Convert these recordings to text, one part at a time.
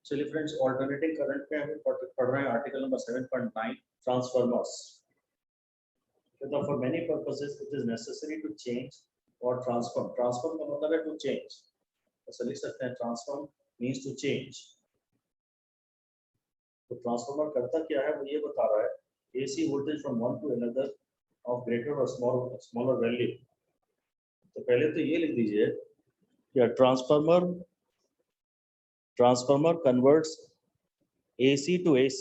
चलिए friends, alternating current में हम पढ़ रहे हैं article number 7.9 transformers. For many purposes it is necessary to change or transform. Transform का मतलब है टू चेंज, ऐसा लिख सकते हैं, ट्रांसफॉर्म मींस टू चेंज। तो ट्रांसफार्मर करता क्या है, वो ये बता रहा है AC voltage from one to another of greater or smaller value. तो पहले तो ये लिख दीजिए कि transformer converts AC to AC।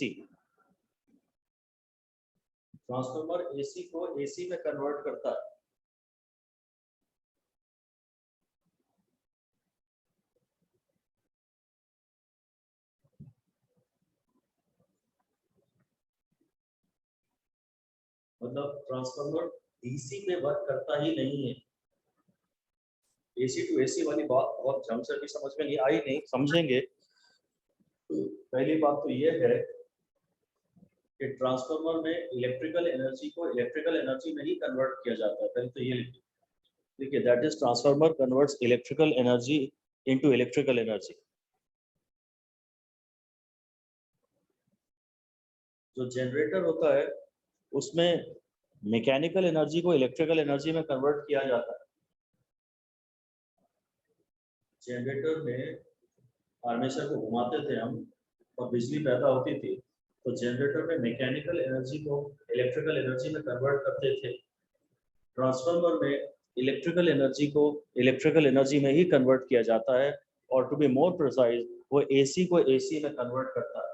Transformer AC को AC में कन्वर्ट करता है। मतलब ट्रांसफार्मर DC में वर्क करता ही नहीं है। AC to AC वाली बात बहुत ढंग से भी समझ में नहीं आई, नहीं समझेंगे। पहली बात तो ये है कि ट्रांसफार्मर में इलेक्ट्रिकल एनर्जी को इलेक्ट्रिकल एनर्जी में ही कन्वर्ट किया जाता है। पहले तो ये लिखिए, that is transformer converts electrical energy into electrical energy. जो जनरेटर होता है उसमें मैकेनिकल एनर्जी को इलेक्ट्रिकल एनर्जी में कन्वर्ट किया जाता है। जनरेटर में आर्मेचर को घुमाते थे हम और बिजली पैदा होती थी, तो जनरेटर में मैकेनिकल एनर्जी को इलेक्ट्रिकल एनर्जी में कन्वर्ट करते थे। ट्रांसफार्मर में इलेक्ट्रिकल एनर्जी को इलेक्ट्रिकल एनर्जी में ही कन्वर्ट किया जाता है, और टू बी मोर प्रिसाइज वो AC को AC में कन्वर्ट करता है।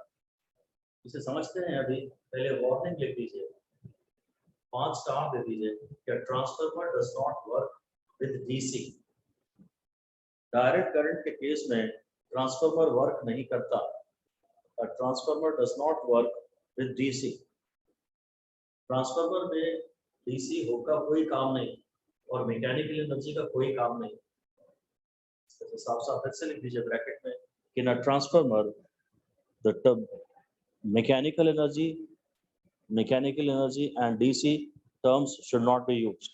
इसे समझते हैं अभी? पहले वार्निंग लिख दीजिए, 5 स्टार दे दीजिए कि transformer does not work with DC। Direct current के केस में ट्रांसफार्मर वर्क नहीं करता। Transformer does not work with DC। Transformer में DC होगा कोई काम नहीं और मैकेनिकल एनर्जी का कोई काम नहीं। साफ साफ फिर से लिख दीजिए ब्रैकेट में कि ना transformer the mechanical energy and DC terms should not be used।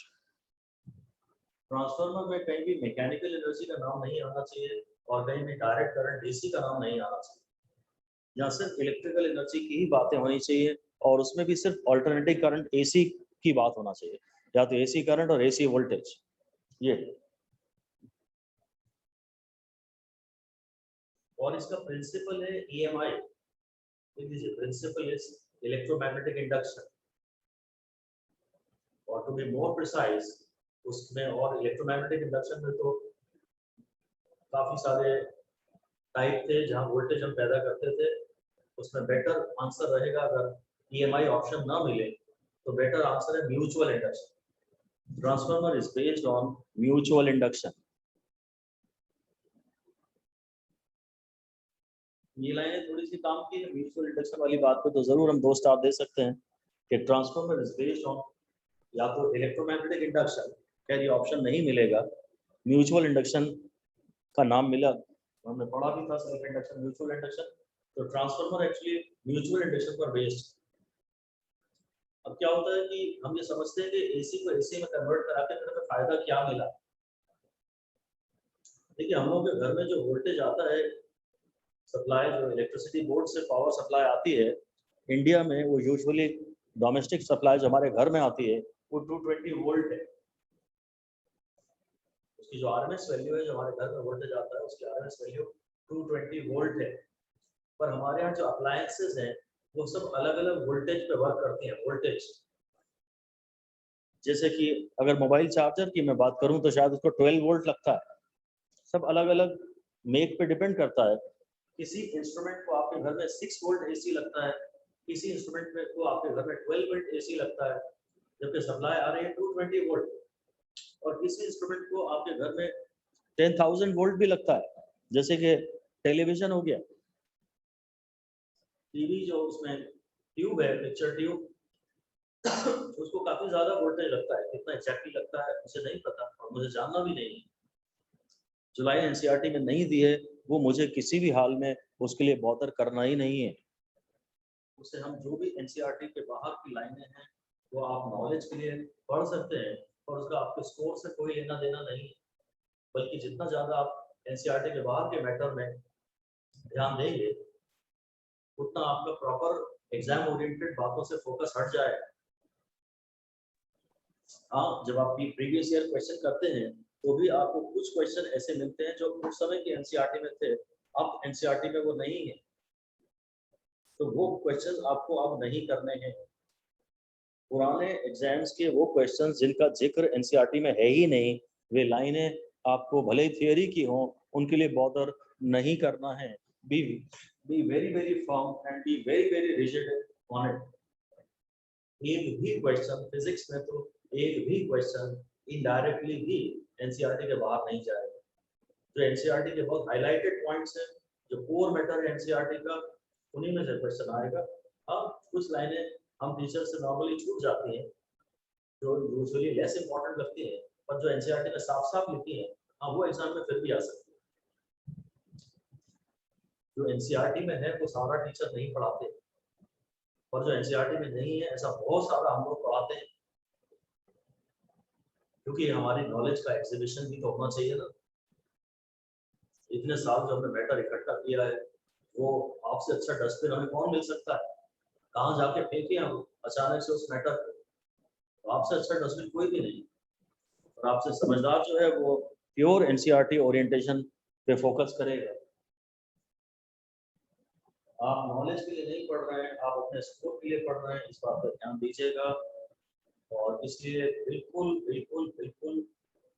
Transformer में कहीं भी मैकेनिकल एनर्जी का नाम नहीं आना चाहिए और कहीं भी डायरेक्ट करंट DC का नाम नहीं आना चाहिए। यहाँ सिर्फ इलेक्ट्रिकल एनर्जी की ही बातें होनी चाहिए, और उसमें भी सिर्फ ऑल्टरनेटिंग करंट AC की बात होना चाहिए, या तो AC करंट और AC वोल्टेज। ये और इसका प्रिंसिपल है EMI। Principle is electromagnetic induction, और टू बी मोर प्रिसाइज उसमें, और इलेक्ट्रोमैग्नेटिक इंडक्शन में तो काफी सारे टाइप थे जहां वोल्टेज हम पैदा करते थे। उसमें बेटर आंसर रहेगा, अगर EMI ऑप्शन ना मिले तो बेटर आंसर है mutual induction. Transformer is based on mutual induction. ये लाइनें थोड़ी सी काम की है म्यूचुअल इंडक्शन वाली बात पे, तो जरूर हम 2 स्टार दे सकते हैं कि ट्रांसफार्मर इज बेस्ड ऑन या तो इलेक्ट्रोमैग्नेटिक इंडक्शन, खैर ये ऑप्शन नहीं मिलेगा, म्यूचुअल इंडक्शन का नाम मिला, हमने पढ़ा भी था सेल्फ इंडक्शन, म्यूचुअल इंडक्शन। तो ट्रांसफार्मर एक्चुअली म्यूचुअल इंडक्शन पर बेस्ड। अब क्या होता है कि हम ये समझते हैं कि AC को AC में कन्वर्ट करा के हमें फायदा क्या मिला। देखिए, हम लोग के घर में जो वोल्टेज आता है, सप्लाई जो इलेक्ट्रिसिटी बोर्ड से पावर सप्लाई आती है इंडिया में, वो यूजुअली डोमेस्टिक सप्लाई जो हमारे घर में आती है वो 220 वोल्ट है। उसकी जो RMS वैल्यू है, जो हमारे घर में वोल्टेज आता है, उसकी RMS वैल्यू 220 वोल्ट है। पर हमारे यहाँ जो अप्लायंसेस हैं वो सब अलग अलग वोल्टेज पे वर्क करती हैं। वोल्टेज जैसे कि अगर मोबाइल चार्जर की मैं बात करूं तो शायद उसको 12 वोल्ट लगता है। सब अलग अलग मेक पे डिपेंड करता है। किसी इंस्ट्रूमेंट को आपके घर में 6 वोल्ट AC लगता है, किसी इंस्ट्रूमेंट में को आपके घर में 12 वोल्ट AC लगता है, जबकि सप्लाई आ रही है 220 वोल्ट। और किसी इंस्ट्रूमेंट को आपके घर में 10,000 वोल्ट भी लगता है, जैसे कि टेलीविजन हो गया, टीवी जो उसमें ट्यूब है, पिक्चर ट्यूब, उसको काफी ज्यादा वोल्टेज लगता है। कितना एग्जैक्टली लगता है मुझे नहीं पता और मुझे जानना भी नहीं है। जो लाइन NCERT में नहीं दी है वो मुझे किसी भी हाल में उसके लिए बॉदर करना ही नहीं है। उससे हम जो भी NCERT के बाहर की लाइनें हैं वो आप नॉलेज के लिए पढ़ सकते हैं, और उसका आपके स्कोर से कोई लेना देना नहीं है। बल्कि जितना ज्यादा आप NCERT के बाहर के मैटर में ध्यान देंगे उतना आपका प्रॉपर एग्जाम ओरिएंटेड बातों से फोकस हट जाए। आप जब आप प्रीवियस ईयर क्वेश्चन करते हैं तो भी आपको कुछ क्वेश्चन ऐसे मिलते हैं जो उस समय के एनसीईआरटी में थे, अब एनसीईआरटी में वो नहीं है, तो वो क्वेश्चन आपको अब नहीं करने हैं। पुराने एग्जाम्स के वो क्वेश्चन जिनका जिक्र एनसीईआरटी में है ही नहीं, वे लाइनें आपको भले ही थियोरी की हो, उनके लिए बॉदर नहीं करना है। Be very very firm and be very very rigid on it. एक भी क्वेश्चन फिजिक्स में तो एक भी क्वेश्चन इनडायरेक्टली भी एनसीईआरटी के बाहर नहीं जाएगा। जो एनसीईआरटी के बहुत हाईलाइटेड पॉइंट्स हैं, जो कोर मैटर है एनसीईआरटी का, उन्हीं में से क्वेश्चन आएगा। अब कुछ लाइनें हम टीचर से नॉर्मली छूट जाती हैं जो यूजुअली लेस इंपॉर्टेंट लगती है, पर जो एनसीईआरटी में साफ साफ लिखी है, हाँ वो एग्जाम में फिर भी आ सकती है। जो एनसीईआरटी में है वो सारा टीचर नहीं पढ़ाते, और जो एनसीईआरटी में नहीं है ऐसा बहुत सारा हम लोग पढ़ाते हैं, क्योंकि हमारी नॉलेज का एग्जीबिशन भी तो होना चाहिए ना। इतने साल जो हमने मैटर इकट्ठा किया है, वो आपसे अच्छा डस्टबिन हमें कौन मिल सकता है? कहाँ जाके फेंके हम अचानक से उस मैटर को? तो आपसे अच्छा डस्टबिन कोई भी नहीं, और आपसे समझदार जो है वो प्योर एनसीईआरटी ओरिएंटेशन पे फोकस करेगा। आप नॉलेज के लिए नहीं पढ़ रहे हैं, आप अपने स्कोर के लिए पढ़ रहे हैं, इस बात पर ध्यान दीजिएगा। और इसलिए बिल्कुल बिल्कुल बिल्कुल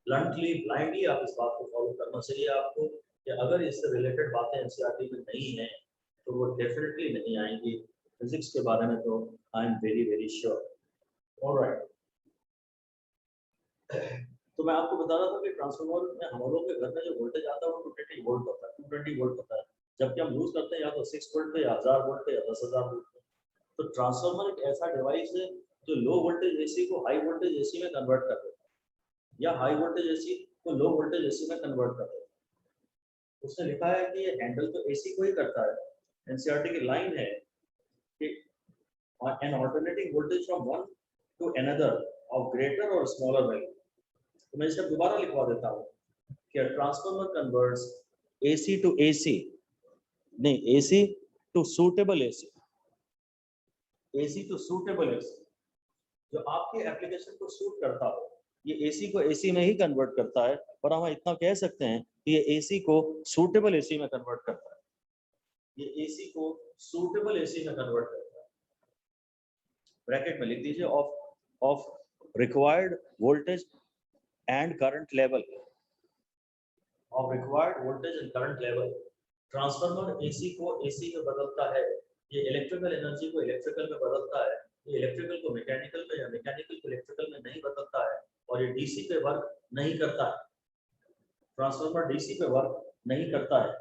ब्लंटली ब्लाइंडली आप इस बात को फॉलो करना चाहिए आपको, कि अगर इससे रिलेटेड बातें एनसीईआरटी में नहीं है तो वो डेफिनेटली नहीं आएंगी। फिजिक्स के बारे में तो I am very very sure. Alright, तो मैं आपको बता रहा था कि ट्रांसफार्मर में हम लोगों के घर में जो वोल्टेज आता है वो 220 वोल्ट होता है, 220 वोल्ट होता है, जबकि हम यूज करते हैं या तो 6 वोल्ट पे या 1000 वोल्ट पे या 10,000 वोल्ट पे। तो ट्रांसफार्मर एक ऐसा डिवाइस है जो लो वोल्टेज एसी को हाई वोल्टेज एसी में कन्वर्ट कर देता है, या हाई वोल्टेज एसी को लो वोल्टेज एसी में कन्वर्ट कर देता है। उसने लिखा है कि ये हैंडल तो एसी को ही करता है। एनसीईआरटी की लाइन है कि an alternating voltage from one to another of greater or smaller value। तो मैं इसे दोबारा लिखवा देता हूँ कि transformer converts AC to AC, नहीं AC to suitable AC, AC to suitable AC, जो आपके एप्लीकेशन को सूट करता हो, ये एसी को एसी में ही कन्वर्ट करता है। पर हम इतना कह सकते हैं कि ये एसी को सूटेबल एसी में कन्वर्ट करता है, ये एसी को सूटेबल एसी में कन्वर्ट करता है। ब्रैकेट में लिख दीजिए of required voltage and current level, of required voltage and current level. Transformer AC को एसी में बदलता है, ये इलेक्ट्रिकल एनर्जी को इलेक्ट्रिकल में बदलता है, ये इलेक्ट्रिकल को मैकेनिकल में या मैकेनिकल को इलेक्ट्रिकल में नहीं बदलता है, और ये डीसी पे वर्क नहीं करता है। ट्रांसफार्मर डीसी पे वर्क नहीं करता है,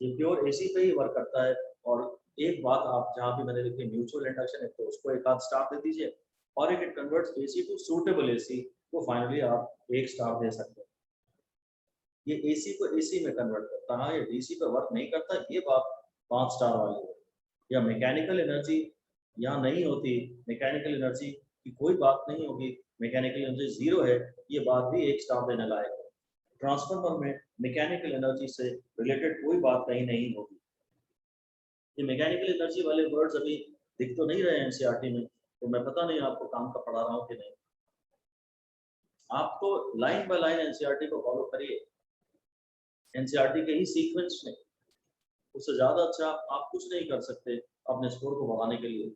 ये प्योर एसी पे ही वर्क करता है। और एक बात आप जहाँ भी मैंने लिखी म्यूचुअल इंडक्शन है, तो उसको एक आध स्टार दे दीजिए, और it converts AC to suitable AC, तो फाइनली आप एक स्टार दे सकते हैं। ये एसी को एसी में कन्वर्ट करता है, ये डीसी पे वर्क नहीं करता, ये बात 5 स्टार वाली है। या मैकेनिकल एनर्जी यहाँ नहीं होती, मैकेनिकल एनर्जी की कोई बात नहीं होगी, मैकेनिकल एनर्जी 0 है, ये बात भी 1 स्टार देने लायक है। ट्रांसफार्मर में मैकेनिकल एनर्जी से रिलेटेड कोई बात कहीं नहीं होगी। ये मैकेनिकल एनर्जी वाले वर्ड्स अभी दिख तो नहीं रहे हैं एनसीईआरटी में, तो मैं पता नहीं आपको काम का पढ़ा रहा हूँ कि नहीं। आप तो लाइन बाय लाइन एनसीईआरटी को फॉलो करिए, एनसीईआरटी के ही सीक्वेंस में, उससे ज्यादा अच्छा आप कुछ नहीं कर सकते अपने स्कोर को बढ़ाने के लिए।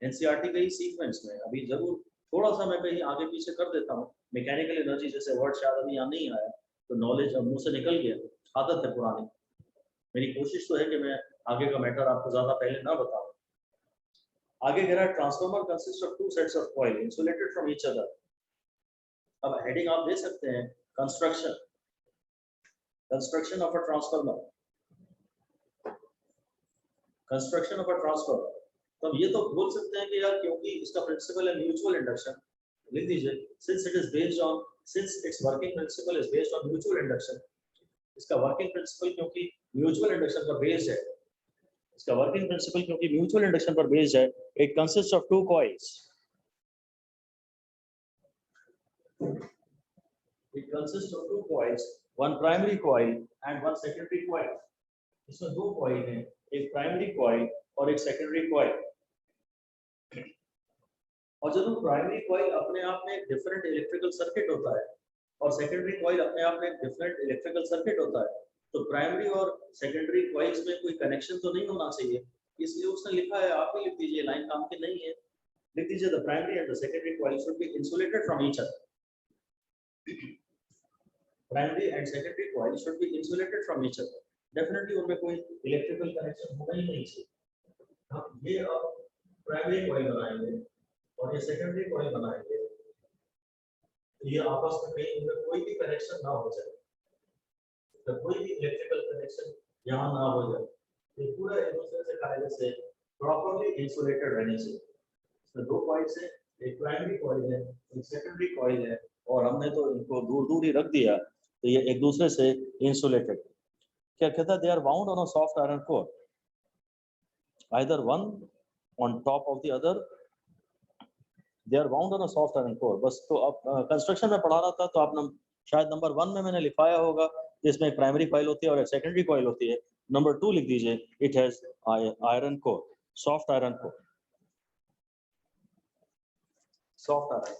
एनसीईआरटी के ही सीक्वेंस में अभी जरूर थोड़ा सा मैं कहीं आगे पीछे कर देता हूँ, मैकेनिकल एनर्जी जैसे वर्ड शायद अभी यहाँ नहीं आया, तो नॉलेज अब मुंह से निकल गया, आदत है पुरानी। मेरी कोशिश तो है कि मैं आगे का मैटर आपको ज्यादा पहले ना बताऊं। आगे कह रहा है transformer consist of 2 sets of coil insulated from each other. अब हेडिंग आप दे सकते हैं construction, construction of a transformer, construction of a transformer. तो हम ये तो बोल सकते हैं कि यार क्योंकि इसका प्रिंसिपल है म्यूचुअल इंडक्शन, लिख दीजिए since it is based on, since it's working principle is based on mutual induction. इसका वर्किंग प्रिंसिपल क्योंकि म्यूचुअल इंडक्शन पर बेस्ड है, इसका वर्किंग प्रिंसिपल क्योंकि म्यूचुअल इंडक्शन पर बेस्ड है, it consist of 2 coils, it consists of 2 coils, one primary coil and one secondary coil। इसमें 2 coil हैं, एक प्राइमरी कॉइल और एक सेकेंडरी कॉइल, और जब प्राइमरी कॉइल अपने आप में डिफरेंट इलेक्ट्रिकल सर्किट होता है और सेकेंडरी कॉइल अपने आप में डिफरेंट इलेक्ट्रिकल सर्किट होता है, तो प्राइमरी और सेकेंडरी कॉइल्स में कोई कनेक्शन तो नहीं होना चाहिए, इसलिए उसने लिखा है, आप भी लिख दीजिए, लाइन काम की नहीं है, लिख दीजिए the primary and the secondary coil should be insulated from each other. Primary and secondary coil should be insulated from each other, definitely उनमें कोई इलेक्ट्रिकल कनेक्शन होना ही नहीं चाहिए। हम ये अब प्राइमरी कॉइल बनाएंगे और ये सेकेंडरी कॉइल बनाएंगे, तो ये आपस में कहीं इनमें कोई भी कनेक्शन ना हो जाए, तो कोई भी इलेक्ट्रिकल कनेक्शन यहाँ ना हो जाए, ये पूरा एक दूसरे से कायदे से प्रॉपर्ली इंसुलेटेड रहने चाहिए। इसमें दो कॉइल्स हैं, एक प्राइमरी कॉइल है, एक सेकेंडरी कॉइल है, और हमने तो इनको दूर दूर ही रख दिया, तो ये एक दूसरे से इंसुलेटेड। क्या कहता है, they are bound on a soft iron core, either one on top of the other, they are bound on a soft iron core. बस तो अब कंस्ट्रक्शन में पढ़ा रहा था, तो आपने शायद नंबर 1 में मैंने लिखाया होगा, इसमें एक प्राइमरी कॉइल होती है और एक सेकेंडरी कॉइल होती है। नंबर 2 लिख दीजिए, it has iron core, soft iron core, soft iron,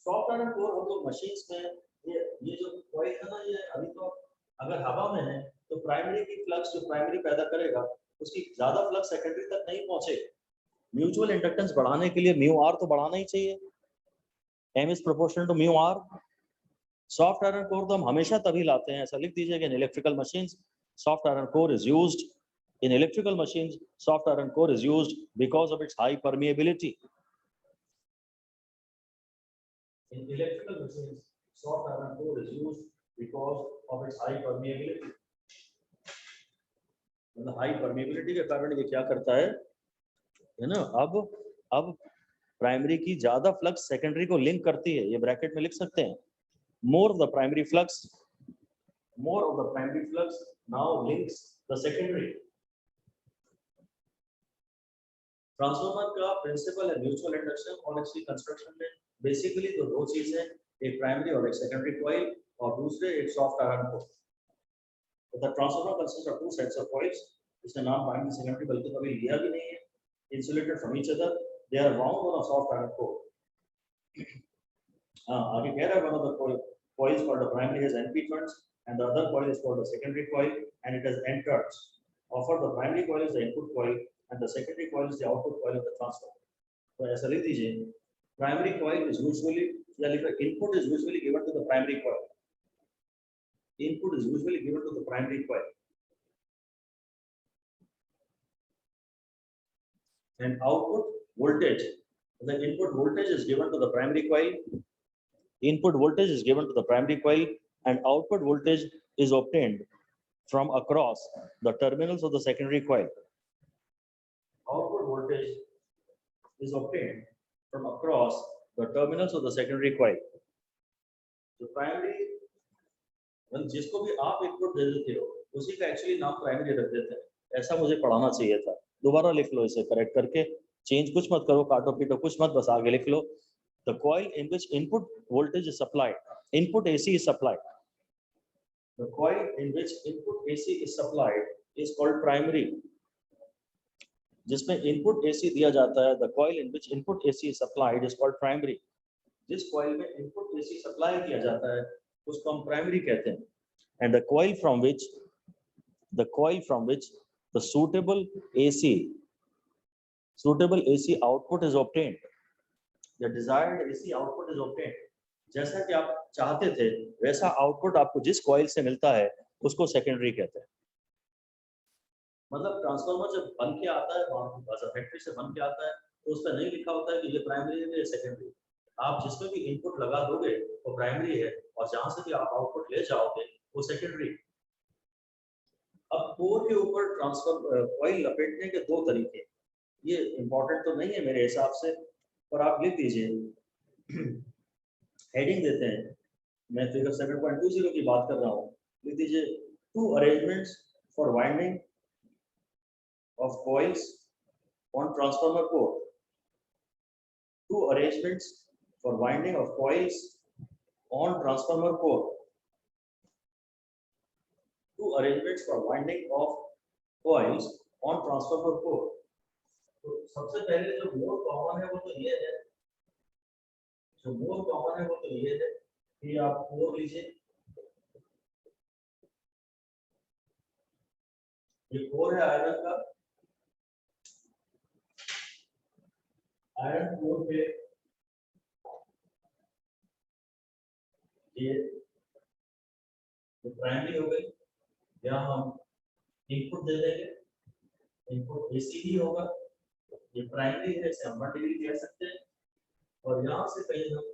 soft iron core. हम लोग मशीन्स में ये जो कॉइल है ना, ये अभी तो अगर हवा में है तो प्राइमरी की फ्लक्स जो प्राइमरी पैदा करेगा, उसकी ज्यादा फ्लक्स सेकेंडरी तक नहीं पहुंचेगी। म्यूचुअल इंडक्टेंस बढ़ाने के लिए म्यू आर तो बढ़ाना ही चाहिए, m is proportional to mu r. Soft iron core तो हम हमेशा तभी लाते हैं, ऐसा लिख दीजिए कि in electrical machines soft iron core is used, in electrical machines soft iron core is used because of its high permeability. In electrical machines soft iron core is used because of its high permeability. मतलब high permeability के कारण ये क्या करता है ना, अब primary की ज्यादा फ्लक्स सेकेंडरी को लिंक करती है, ये ब्रैकेट में लिख सकते हैं, more of the primary flux now links the secondary. Transformer का प्रिंसिपल है म्यूचुअल इंडक्शन, और इसकी कंस्ट्रक्शन में बेसिकली तो दो चीजें, एक प्राइमरी और एक सेकेंडरी कॉइल, और दूसरे एक soft iron core. The transformer consist of two sets of coils, इसका नाम प्राइमरी सेकेंडरी बल्कि कभी लिया भी नहीं है, insulated from each other, they are bound on a soft iron core. आगे कह रहा है, one of the coils called the primary has NP turns and the other coil is called the secondary coil and it has N turns. Offer the primary coil is the input coil and the secondary coil is the output coil of the transformer. तो ऐसा लिख दीजिए, primary coil is usually, या लिखो input is usually given to the primary coil. Input is usually given to the primary coil. And output voltage, the input voltage is given to the primary coil. Input voltage is given to the primary coil and output voltage is obtained from across the terminals of the secondary coil. Output voltage is obtained from across the terminals of the secondary coil. The primary, जिसको भी आप input दे देते हो उसी का actually नाम primary रख देते हैं, ऐसा मुझे पढ़ाना चाहिए था। दोबारा लिख लो इसे करेक्ट करके, चेंज कुछ मत करो, काटो पीटो कुछ मत, बस आगे लिख लो। The coil in which input voltage is supplied, input AC is supplied. The coil in which input AC is supplied is called primary. जिसमें input AC दिया जाता है, the coil in which input AC is supplied is called primary. जिस coil में input AC supply किया जाता है उसको हम primary कहते हैं. And the coil from which the suitable AC output is obtained. The desired AC output is obtained. जैसा कि आप चाहते थे वैसा आउटपुट आपको जिस कॉइल से मिलता है उसको सेकेंडरी कहते हैं। मतलब ट्रांसफार्मर जब बन के आता है, फैक्ट्री से बन के आता है, तो उस पर नहीं लिखा होता है कि ये प्राइमरी है या सेकेंडरी। आप जिसमें भी इनपुट लगा दोगे वो प्राइमरी है, और जहां से भी आप आउटपुट ले जाओगे वो सेकेंडरी। अब कोर के ऊपर ट्रांसफर कॉइल लपेटने के दो तरीके, ये इंपॉर्टेंट तो नहीं है मेरे हिसाब से, पर आप लिख दीजिए, हेडिंग देते हैं, मैं फिगर 7.20 की बात कर रहा हूँ, लिख दीजिए two arrangements for winding of coils on transformer core. Two arrangements for winding of coils on transformer core. Two arrangements for winding of coils on transformer core. तो सबसे पहले जो मोर कॉमन है वो तो ये है, जो मोर कॉमन है वो तो ये है कि आप कोर लीजिए, ये कोर है आयरन का, आयरन कोर पे ये प्राइमरी हो गई, यहाँ हम इनपुट दे देंगे, इनपुट एसी ही होगा, ये प्राइमरी है, इसे हम 1 डिग्री कह सकते हैं, और यहाँ से कहीं हम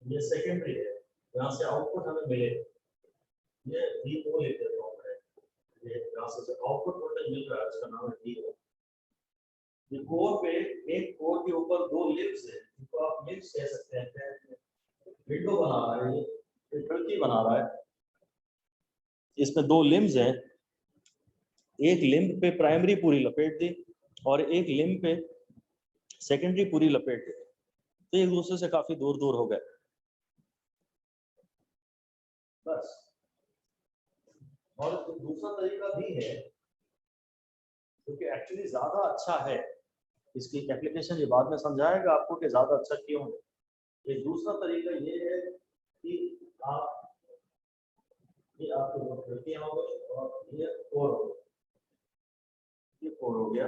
ये सेकेंडरी है, यहाँ से आउटपुट हमें मिलेगा, ये V0 लिख देता हूँ मैं, ये यहाँ से जो आउटपुट वोल्टेज मिल रहा है उसका नाम है V0। ये कोर पे, एक कोर के ऊपर 2 लिम्स है, जिनको आप लिम्स कह सकते हैं, विंडो बना रहा है, ये खिड़की बना रहा है, इसमें 2 लिम्स हैं, एक लिम्ब पे प्राइमरी पूरी लपेट दी और एक लिम्ब पे सेकेंडरी पूरी लपेट दी, तो एक दूसरे से काफी दूर दूर हो गए बस। और दूसरा तरीका भी है जो कि एक्चुअली ज्यादा अच्छा है, इसकी एप्लीकेशन ये बाद में समझाएगा आपको कि ज्यादा अच्छा क्यों है। एक दूसरा तरीका ये है कि आप ये आपके खिड़कियां हो गई और ये कोर हो गया, ये कोर हो गया,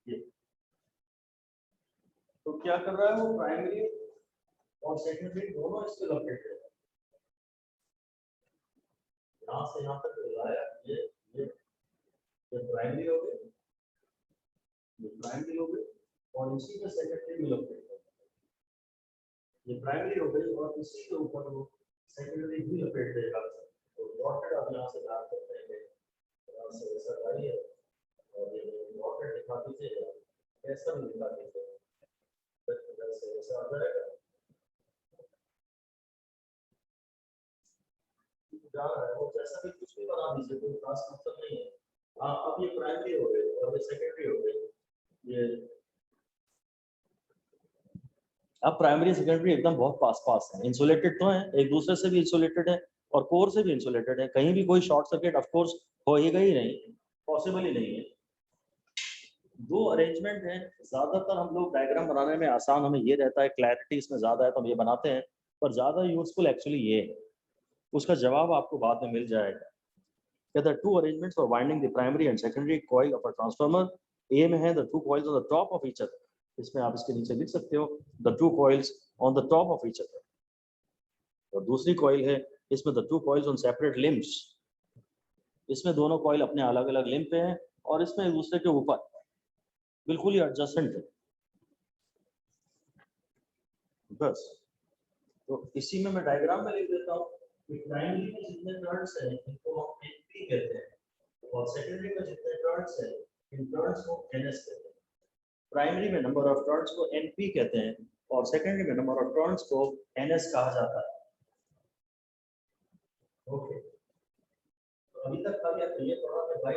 ये तो क्या कर रहा है वो, प्राइमरी और सेकेंडरी दोनों इसके लपेट है, यहाँ से यहाँ तक लाया, ये प्राइमरी हो गई, ये प्राइमरी हो गई और इसी में सेकेंडरी में लपेट है, ये प्राइमरी हो गई और इसी के ऊपर वो सेकेंडरी भी लपेट देगा। तो डॉटेड आप यहाँ से डाल सकते हैं, यहाँ से ऐसा डालिए और ये डॉटेड दिखा दीजिएगा, ऐसा भी दिखा दीजिएगा, ऐसा आ जाएगा, जा रहा है वो जैसा भी कुछ भी बना दीजिए, कोई खास मतलब नहीं है। अब ये प्राइमरी हो गई और ये सेकेंडरी हो गई, ये अब प्राइमरी सेकेंडरी एकदम बहुत पास पास है, इंसुलेटेड तो है, एक दूसरे से भी इंसुलेटेड है और कोर से भी इंसुलेटेड है, कहीं भी कोई शॉर्ट सर्किट ऑफ कोर्स होएगा ही नहीं, पॉसिबल ही नहीं है। 2 अरेंजमेंट है, ज्यादातर हम लोग डायग्राम बनाने में आसान हमें ये रहता है, क्लैरिटी इसमें ज्यादा है तो हम ये बनाते हैं, पर ज्यादा यूजफुल एक्चुअली ये है, उसका जवाब आपको बाद में मिल जाएगा। The 2 arrangements for winding the primary and secondary coil of a transformer, A में है the 2 coils on the top of each other, इसमें आप इसके नीचे लिख सकते हो the 2 coils on the top of each other, और दूसरी coil है इसमें the 2 coils on separate limbs, इसमें दोनों coil अपने अलग अलग लिम्ब पे हैं और इसमें एक दूसरे के ऊपर बिल्कुल ही एडजस्टेंट है बस। तो इसी में मैं डायग्राम में लिख देता हूँ कि प्राइमरी में जितने टर्न्स हैं इनको हम एनपी कहते हैं और सेकेंडरी में जितने टर्न्स हैं इन टर्न्स को एनएस कहते हैं। प्राइमरी में नंबर ऑफ टर्न्स को एनपी कहते हैं और सेकेंडरी में नंबर ऑफ टर्न्स को एनएस कहा जाता है। ओके, तो अभी तक खाली आपको ये पढ़ा कि भाई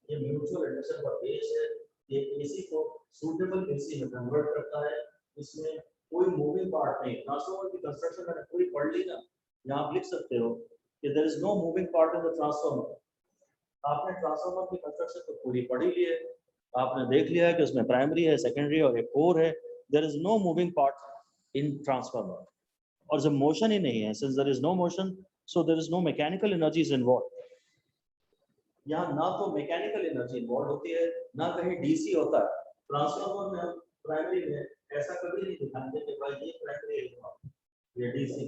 ये म्यूचुअल इंडक्शन का बेस है, ये एसी को सूटेबल एसी में कन्वर्ट करता है, इसमें कोई मूविंग पार्ट नहीं। ट्रांसफार्मर की कंस्ट्रक्शन मैंने पूरी पढ़ ली ना, यहाँ आप लिख सकते हो कि there is no moving part in the transformer. आपने ट्रांसफार्मर की कंस्ट्रक्शन तो पूरी पढ़ी ली है, आपने देख लिया है कि उसमें प्राइमरी है, सेकेंडरी और एक कोर है, there is no moving part in transformer, और जब मोशन ही नहीं है, since there is no motion so there is no mechanical energies involve. यहाँ ना तो मैकेनिकल एनर्जी इन्वॉल्व होती है ना कहीं डीसी होता है। ट्रांसफार्मर में हम प्राइमरी में ऐसा कभी नहीं दिखाएंगे कि भाई ये प्राइमरी है ये डीसी,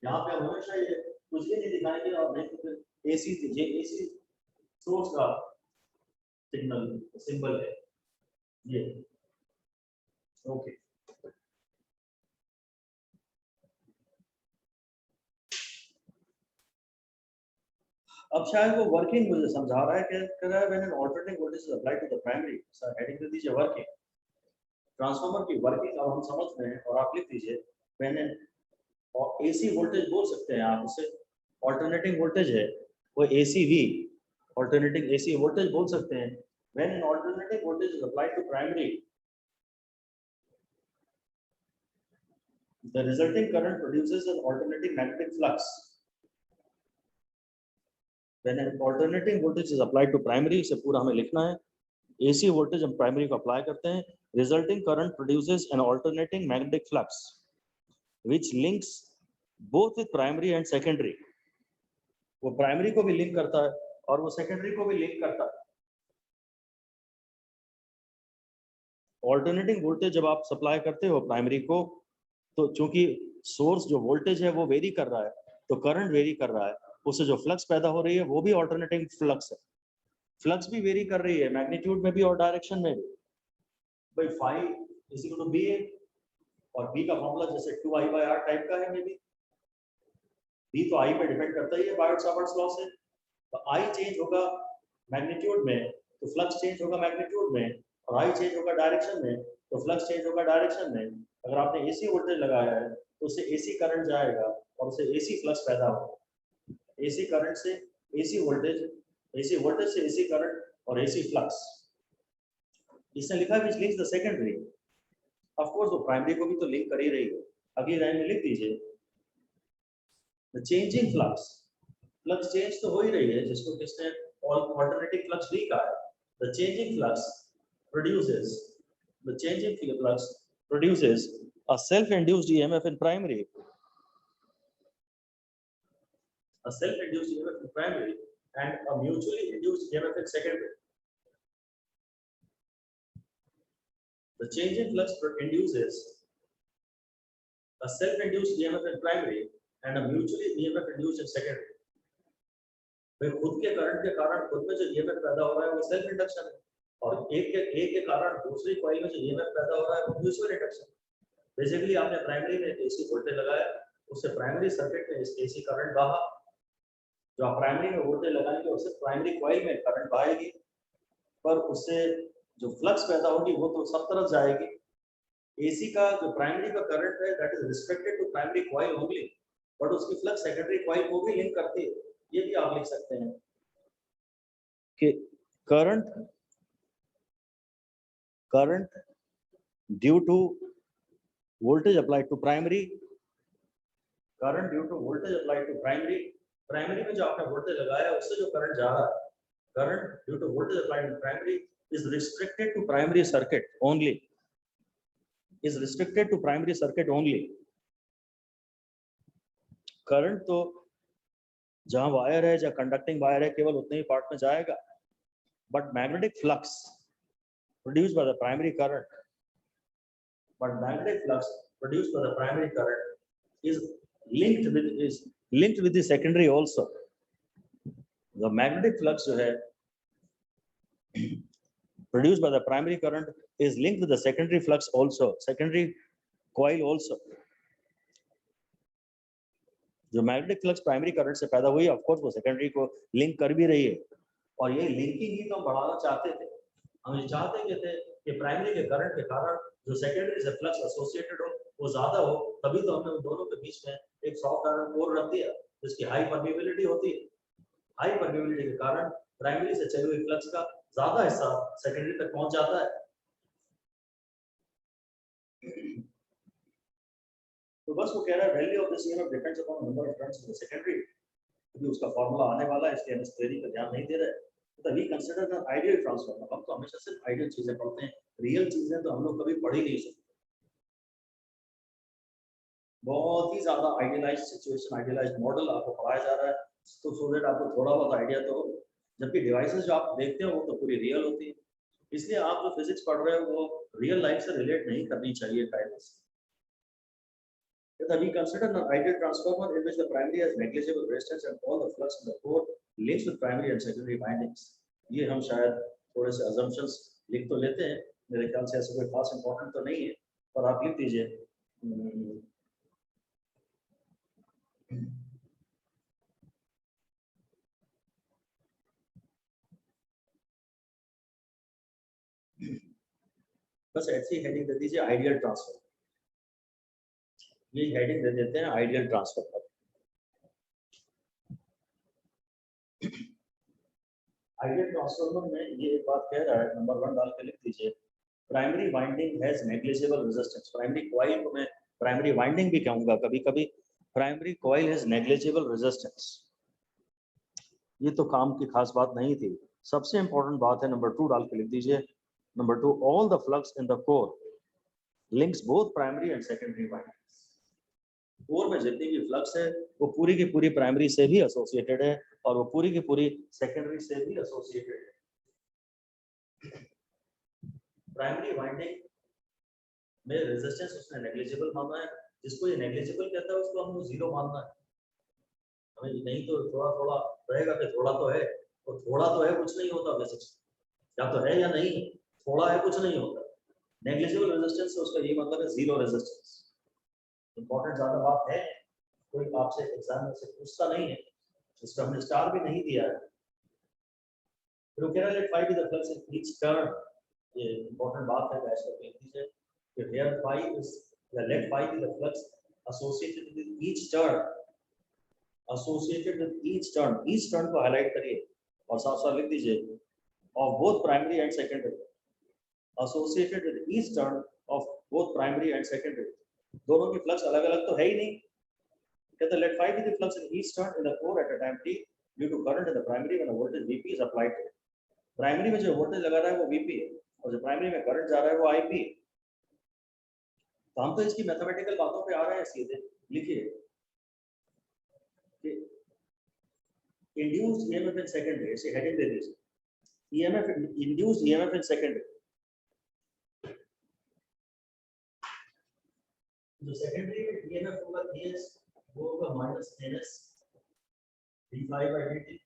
यहाँ पे हम हमेशा ये कुछ भी नहीं दिखाएंगे और नहीं तो फिर एसी दीजिए, एसी सोर्स का सिग्नल सिंबल है ये। ओके, अब शायद वो वर्किंग मुझे समझा रहा है कि कह रहा है when an alternating voltage is applied to the primary, sir heading दे दीजिए वर्किंग, ट्रांसफार्मर की वर्किंग अब हम समझ रहे हैं और आप लिख दीजिए व्हेन एन, और एसी वोल्टेज बोल सकते हैं आप उसे, अल्टरनेटिंग वोल्टेज है वो एसीवी, अल्टरनेटिंग एसी वोल्टेज बोल सकते हैं। When an alternating voltage is applied to primary, when an alternating voltage is applied to primary, so the voltage is V, alternating AC voltage both सकते हैं आप उसे, alternating AC voltage बोल सकते हैं। When an alternating voltage is applied to primary, when an alternating voltage is applied to primary, so the voltage is V, alternating AC voltage both सकते हैं आप उसे, alternating AC voltage both सकते हैं। The resulting current produces an alternating magnetic flux. When an alternating voltage is applied to primary, इसे पूरा हमें लिखना है. AC voltage हम primary को apply करते हैं. Resulting current produces an alternating magnetic flux, which links both with primary and secondary. वो primary को भी link करता है और वो secondary को भी link करता है. Alternating voltage जब आप supply करते हो primary को, तो चूंकि source जो voltage है वो vary कर रहा है, तो current vary कर रहा है, उससे जो flux पैदा हो रही है वो भी alternating flux है. Flux भी vary कर रही है magnitude में भी और direction में भी. भाई phi is equal to BA और B का फॉर्मूला जैसे 2I/R टाइप का है में भी. B तो I पे डिपेंड करता ही है बायोट-सावर्ट्स लॉ से. तो I चेंज होगा मैग्नीट्यूड में, तो फ्लक्स चेंज होगा मैग्नीट्यूड में, और I चेंज होगा डायरेक्शन में, तो फ्लक्स चेंज होगा डायरेक्शन में. अगर आपने AC वोल्टेज लगाया है तो उससे AC करंट जाएगा और उससे AC फ्लक्स पैदा होगा. AC करंट से AC वोल्टेज से AC करंट और AC फ्लक्स. इसने लिखा है which links the secondary. Of course वो प्राइमरी को भी तो लिंक कर ही रही है. अगली लाइन में लिख दीजिए the changing flux. Flux change तो हो ही रही है जिसको किसने ऑल्टरनेटिंग फ्लक्स भी कहा है. The changing flux produces a self-induced EMF in primary. A self-induced EMF in primary and a mutually induced EMF in secondary. The changing flux induces a self-induced EMF in primary and a mutually EMF induced in secondary. भाई खुद के current के कारण खुद में जो EMF पैदा हो रहा है वो सेल्फ इंडक्शन है, और एक के कारण दूसरी कॉइल में जो EMF पैदा हो रहा है वो म्यूचुअल इंडक्शन. बेसिकली आपने प्राइमरी में AC वोल्टेज लगाया, उससे प्राइमरी सर्किट में AC करंट बहा. जो आप प्राइमरी में वोल्टेज लगाएंगे उससे प्राइमरी कॉइल में करंट बहाएगी, पर उससे जो फ्लक्स पैदा होगी वो तो सब तरफ जाएगी. AC का जो प्राइमरी का करंट है that is restricted to primary coil only, but उसकी फ्लक्स सेकेंडरी कॉइल को भी लिंक करती है. ये भी आप लिख सकते हैं कि current due to voltage applied to primary, primary में जो आपने वोल्टेज लगाया है उससे जो करंट जा रहा है, current due to voltage applied to primary is restricted to primary circuit only. करंट तो जहां वायर है, जहां कंडक्टिंग वायर है, केवल उतने ही पार्ट में जाएगा. But magnetic flux produced by the primary current is linked with the secondary also. The magnetic flux जो है produced by the primary current is linked with the secondary flux also, secondary coil also. जो magnetic flux primary current से पैदा हुई, of course वो secondary को link कर भी रही है, और ये लिंकिंग ही तो हम बढ़ाना चाहते थे. हम ये चाहते थे कि प्राइमरी के करंट के कारण जो सेकेंडरी से फ्लक्स एसोसिएटेड हो वो ज्यादा हो, तभी तो हमने उन दोनों के बीच में एक सॉफ्ट आयरन कोर रख दिया जिसकी हाई परमेबिलिटी होती है. हाई परमेबिलिटी के कारण प्राइमरी से चली हुई फ्लक्स का ज्यादा हिस्सा सेकेंडरी तक पहुंच जाता है. तो बस वो कह रहा है value of this EMF depends upon number of turns in the secondary, क्योंकि उसका फार्मूला आने वाला है इसलिए हम इस थ्योरी पर ध्यान नहीं दे रहे. तो we consider the ideal transformer. हम तो हमेशा सिर्फ आइडियल चीजें पढ़ते हैं, रियल चीजें तो हम लोग कभी पढ़ ही नहीं सकते. बहुत ही ज्यादा आइडियलाइज्ड सिचुएशन, आइडियलाइज्ड मॉडल आपको पढ़ाया जा रहा है, तो सो दैट आपको थोड़ा बहुत आइडिया तो, जबकि डिवाइसेस जो आप देखते हो वो तो पूरी रियल होती है. इसलिए आप जो फिजिक्स पढ़ रहे हो वो रियल लाइफ से रिलेट नहीं करनी चाहिए कायदे से. We consider an ideal transformer in which the primary has negligible resistance and all the flux in the core links with primary and secondary windings. ये हम शायद थोड़े से assumptions लिख तो लेते हैं, मेरे ख्याल से ऐसा कोई खास important तो नहीं है, पर आप लिख दीजिए. बस ऐसी हेडिंग दे दीजिए आइडियल ट्रांसफार्मर. ये हेडिंग दे देते हैं आइडियल ट्रांसफार्मर. आइडियल ट्रांसफार्मर में ये एक बात कह रहा है, नंबर 1 डाल के लिख दीजिए primary winding has negligible resistance. Primary coil में प्राइमरी वाइंडिंग भी कहूंगा कभी कभी। Primary coil has negligible resistance. ये तो काम की खास बात नहीं थी। सबसे इंपॉर्टेंट बात है नंबर 2 डाल के लिख दीजिए। Number 2, all the flux in the core links both primary and secondary windings. Core में जितनी भी फ्लक्स है वो पूरी की पूरी प्राइमरी से भी एसोसिएटेड है और वो पूरी की पूरी सेकेंडरी से भी एसोसिएटेड है। प्राइमरी वाइंडिंग में रेजिस्टेंस उसने नेग्लिजिबल माना है। जिसको ये नेग्लिजिबल कहता है उसको हमको जीरो मानना है। हमें नहीं तो थोड़ा थोड़ा रहेगा कि थोड़ा तो है, तो थोड़ा तो है कुछ नहीं होता वैसे, या तो है या नहीं, थोड़ा है कुछ नहीं होता। नेग्लिजिबल रेजिस्टेंस से उसका ये मतलब है जीरो रेजिस्टेंस। इंपॉर्टेंट ज्यादा बात है, कोई आपसे एग्जाम में से पूछता नहीं है, इसका हमने स्टार भी नहीं दिया है। फिर कह रहा है late find the flux in each turn. ये इंपॉर्टेंट बात है, बैच कर लीजिए कि here find is late find the flux associated with each turn. Associated with each turn, each turn को हाईलाइट करिए और साफ साफ लिख दीजिए of both primary and secondary. Associated with each turn off both primary and secondary. दोनों की flux अलग अलग तो है ही नहीं। कहते let find the flux in each turn in the core at a time t due to current in the primary when voltage Vp is applied to. Primary में जो वोल्टेज लगा रहा है वो Vp है और जो प्राइमरी में करंट जा रहा है वो Ip है। तो हम तो इसकी मैथमेटिकल बातों पे आ रहे हैं सीधे। लिखिए कि इंड्यूस्ड ईएमएफ इन सेकेंडरी, इसे हेडिंग दे दीजिए EMF induced EMF in secondary. जो सेकेंडरी में ईएमएफ होगा ds वो होगा minus ns d5/dt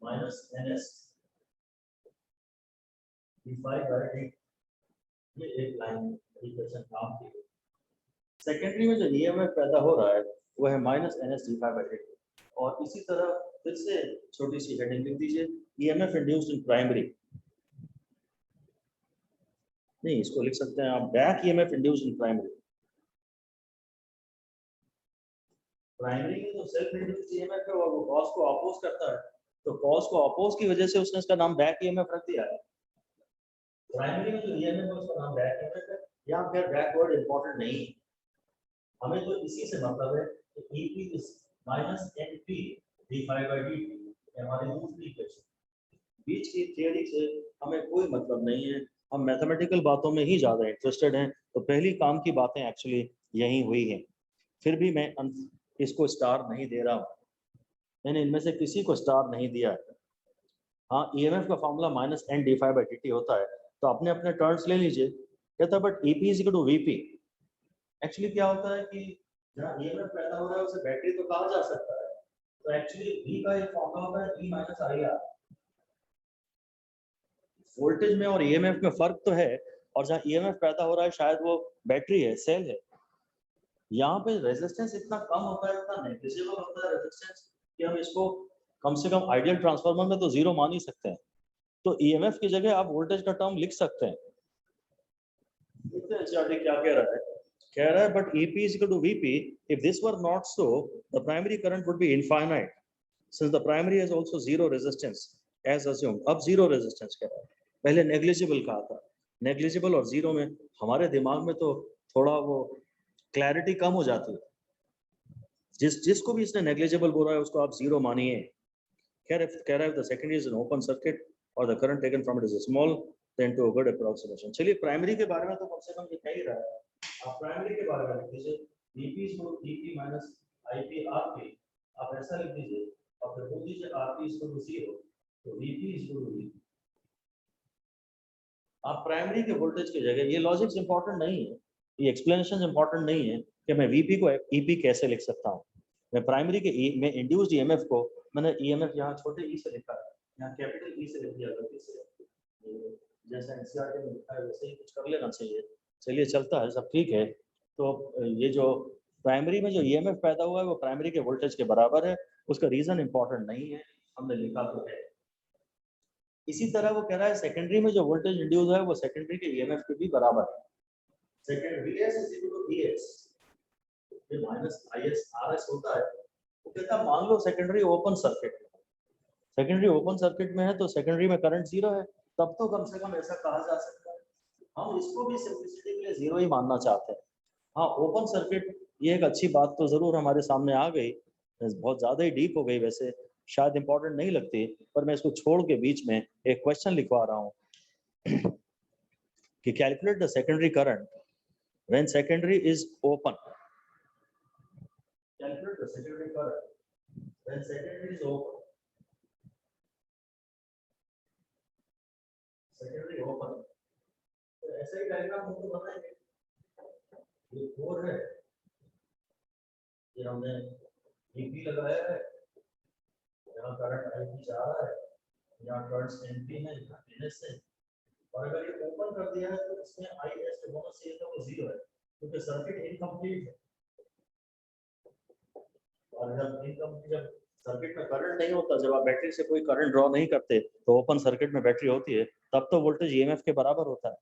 minus ns d5/dt। ये एक लाइन इक्वेशन काम की। सेकेंडरी में जो ईएमएफ पैदा हो रहा है वो है माइनस ns d5/dt। और इसी तरह फिर से छोटी सी हेडिंग लिख दीजिए ईएमएफ इंड्यूस्ड इन प्राइमरी। नहीं, इसको लिख सकते हैं आप back EMF induced in primary. Primary में तो सेल्फ इंड्यूस्ड ईएमएफ है और वो कॉस को अपोज करता है, तो कॉस को अपोज की वजह से उसने इसका नाम बैक ईएमएफ रख दिया है। प्राइमरी में जो ईएमएफ है उसका नाम बैक ईएमएफ है। यहाँ फिर बैकवर्ड इंपॉर्टेंट नहीं है, हमें तो इसी से मतलब है कि EP is minus NP d5/dt हमारी दूसरी इक्वेशन। बीच की थ्योरी से हमें कोई मतलब नहीं है, हम मैथमेटिकल बातों में ही ज्यादा इंटरेस्टेड हैं। तो पहली काम की बातें एक्चुअली यही हुई हैं। फिर भी मैं इसको स्टार नहीं दे रहा हूँ, मैंने इनमें से किसी को स्टार नहीं दिया है। हाँ, ईएमएफ का फॉर्मूला माइनस n d5/dt होता है, तो अपने अपने टर्म्स ले लीजिए। कहता है but EP is equal to VP। Actually क्या होता है कि जहाँ ईएमएफ पैदा हो रहा है उसे बैटरी तो कहा जा सकता है, तो एक्चुअली V का एक फॉर्मूला होता है E माइनस IR। वोल्टेज में और ईएमएफ में फर्क तो है, और जहाँ ईएमएफ पैदा हो रहा है शायद वो बैटरी है, सेल है। यहाँ पे रेजिस्टेंस इतना कम होता है, इतना नेग्लिजिबल होता है रेजिस्टेंस कि हम इसको कम से कम आइडियल ट्रांसफार्मर में तो जीरो मान ही सकते हैं। तो ईएमएफ की जगह आप वोल्टेज का टर्म लिख सकते हैं। क्या कह रहा है? कह रहा है but EP is equal to VP if this were not so the primary current would be infinite since the primary has also zero resistance as assumed। अब जीरो रेजिस्टेंस कह रहा है, पहले नेग्लिजिबल कहा था। नेग्लिजिबल और जीरो में हमारे दिमाग में तो थोड़ा वो क्लैरिटी कम हो जाती है। जिसको भी इसने नेग्लिजिबल बोला है उसको आप जीरो मानिए। कह रहा है the secondary is an open circuit और the current taken from it is small then to a good approximation. चलिए प्राइमरी के बारे में तो कम से कम ये कह ही रहा है। आप प्राइमरी के बारे में लिख दीजिए EP is equal to EP minus IP RP, आप ऐसा लिख दीजिए और फिर बोल दीजिए RP is equal to 0, तो VP is equal to VP। आप प्राइमरी के वोल्टेज की जगह, ये लॉजिक्स इंपॉर्टेंट नहीं है, ये एक्सप्लेनेशन इंपॉर्टेंट नहीं है कि मैं VP को EP कैसे लिख सकता हूँ। मैं प्राइमरी के मैं इंड्यूस्ड EMF को मैंने EMF यहाँ छोटे e से लिखा है, यहाँ कैपिटल E से लिख दिया गलती से, जैसा NCERT में लिखा है वैसे ही कुछ कर लेना चाहिए। चलिए चलता है, सब ठीक है। तो ये जो प्राइमरी में जो EMF पैदा हुआ है वो प्राइमरी के वोल्टेज के बराबर है, उसका रीजन इंपॉर्टेंट नहीं है, हमने लिखा तो है। इसी तरह वो कह रहा है सेकेंडरी में जो वोल्टेज इंड्यूस है वो सेकेंडरी के EMF के भी बराबर है। Secondary VS is equal to VS, ये माइनस IS RS होता है। वो कहता है मान लो सेकेंडरी ओपन सर्किट है, सेकेंडरी ओपन सर्किट में है तो सेकेंडरी में करंट जीरो है, तब तो कम से कम ऐसा कहा जा सकता है हम इसको भी सिंप्लिसिटी के लिए 0 ही मानना चाहते हैं। हाँ, ओपन सर्किट ये एक अच्छी बात तो जरूर हमारे सामने आ गई, बहुत ज्यादा ही डीप हो गई, वैसे शायद इंपॉर्टेंट नहीं लगती, पर मैं इसको छोड़ के बीच में एक क्वेश्चन लिखवा रहा हूँ कि calculate the secondary current when secondary is open. Calculate the secondary current when secondary is open. Secondary open, तो ऐसा ही डायग्राम हम तो बनाएंगे। ये 4 है, ये हमने VP लगाया है, यहाँ करंट IP जा रहा है, यहाँ करंट MP है, यहाँ NS है, और अगर ये ओपन कर दिया है तो इसमें IS के बोनस से तो वो 0 है, क्योंकि सर्किट इनकम्प्लीट है। और जब सर्किट में करंट नहीं होता, जब आप बैटरी से कोई करंट ड्रॉ नहीं करते, तो ओपन सर्किट में बैटरी होती है, तब तो वोल्टेज EMF के बराबर होता है।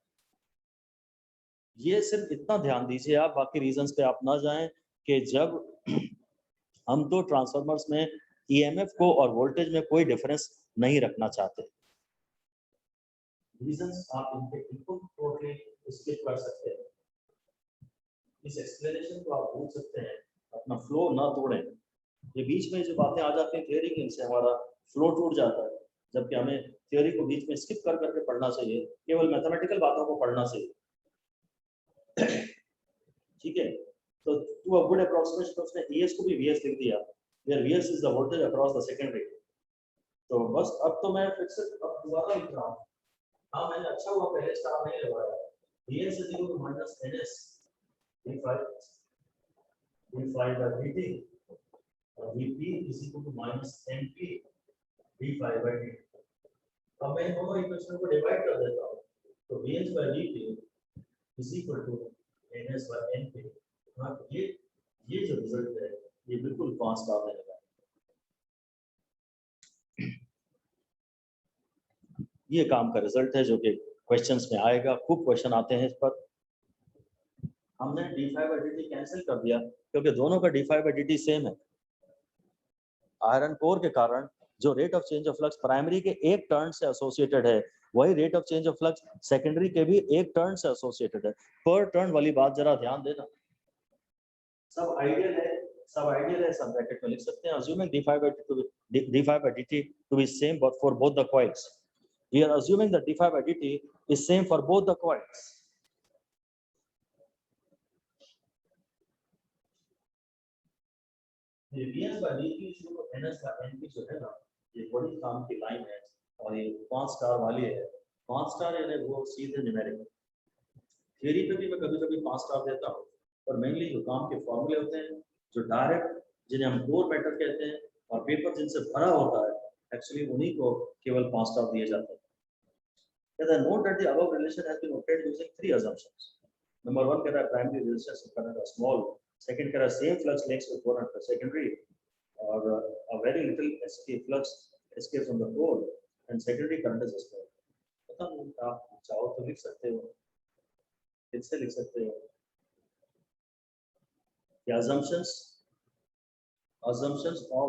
ये सिर्फ इतना ध्यान दीजिए आप, बाकी रीजंस पे आप ना जाएं, कि जब हम तो ट्रांसफार्मर्स में EMF को और वोल्टेज में कोई डिफरेंस नहीं रखना चाहते। रीजंस आप इनके बिल्कुल टोटली स्किप कर सकते हैं। इस एक्सप्लेनेशन को आप पूछ सकते हैं, अपना फ्लो ना तोड़ें। ये बीच में जो बातें आ जाती हैं थ्योरी की, इनसे हमारा फ्लो टूट जाता है, जबकि हमें थ्योरी को बीच में स्किप कर करके पढ़ना चाहिए, केवल मैथमेटिकल बातों को पढ़ना चाहिए। ठीक है, तो टू अ गुड अप्रोक्सीमेशन उसने ES को भी VS लिख दिया, where VS is the voltage across the secondary. तो बस अब तो मैं फिर से अब दोबारा लिख रहा हूँ। हाँ, मैंने अच्छा हुआ पहले स्टार नहीं लगाया। VS is equal to minus NS d5 by dt, और VP is equal to minus NP d5 by dt। अब मैं दोनों इक्वेशन को डिवाइड कर देता हूँ, तो VS by dt is equal to NS by NP। हाँ, ये जो रिजल्ट है ये बिल्कुल 5 स्टार में लगा। ये काम का रिजल्ट है जो कि क्वेश्चंस में आएगा, खूब क्वेश्चन आते हैं इस पर। हमने d5/dt कैंसिल कर दिया क्योंकि दोनों का d5/dt सेम है। आयरन कोर के कारण जो rate of change of flux primary के एक टर्न से एसोसिएटेड है, वही rate of change of flux secondary के भी एक टर्न से एसोसिएटेड है। पर टर्न वाली बात जरा ध्यान देना। सब आइडियल है, सब ब्रैकेट में लिख सकते हैं। assuming d5/dt to be same but for both the coils, we are assuming that d5/dt is same for both the coils. ये VS/dt जो NS/NP जो है ना, ये बड़ी काम की लाइन है, और ये 5 स्टार वाली है। 5 स्टार यानी वो सीधे न्यूमेरिकल। थ्योरी पे भी मैं कभी-कभी 5 स्टार देता हूँ, पर मेनली जो काम के फॉर्मूले होते हैं, जो डायरेक्ट, जिन्हें हम कोर मैटर कहते हैं, और पेपर जिनसे भरा होता है, एक्चुअली उन्हीं को केवल 5 स्टार दिए जाते हैं। Note that the above relation has been obtained using 3 assumptions. Number 1 कह रहा है primary resistance of current are small. Second कह रहा है same flux links with core and secondary, और a very little flux escapes from the core, and secondary current is small. पता नहीं, आप चाहो तो लिख सकते हो, इससे लिख सकते हो। The assumptions of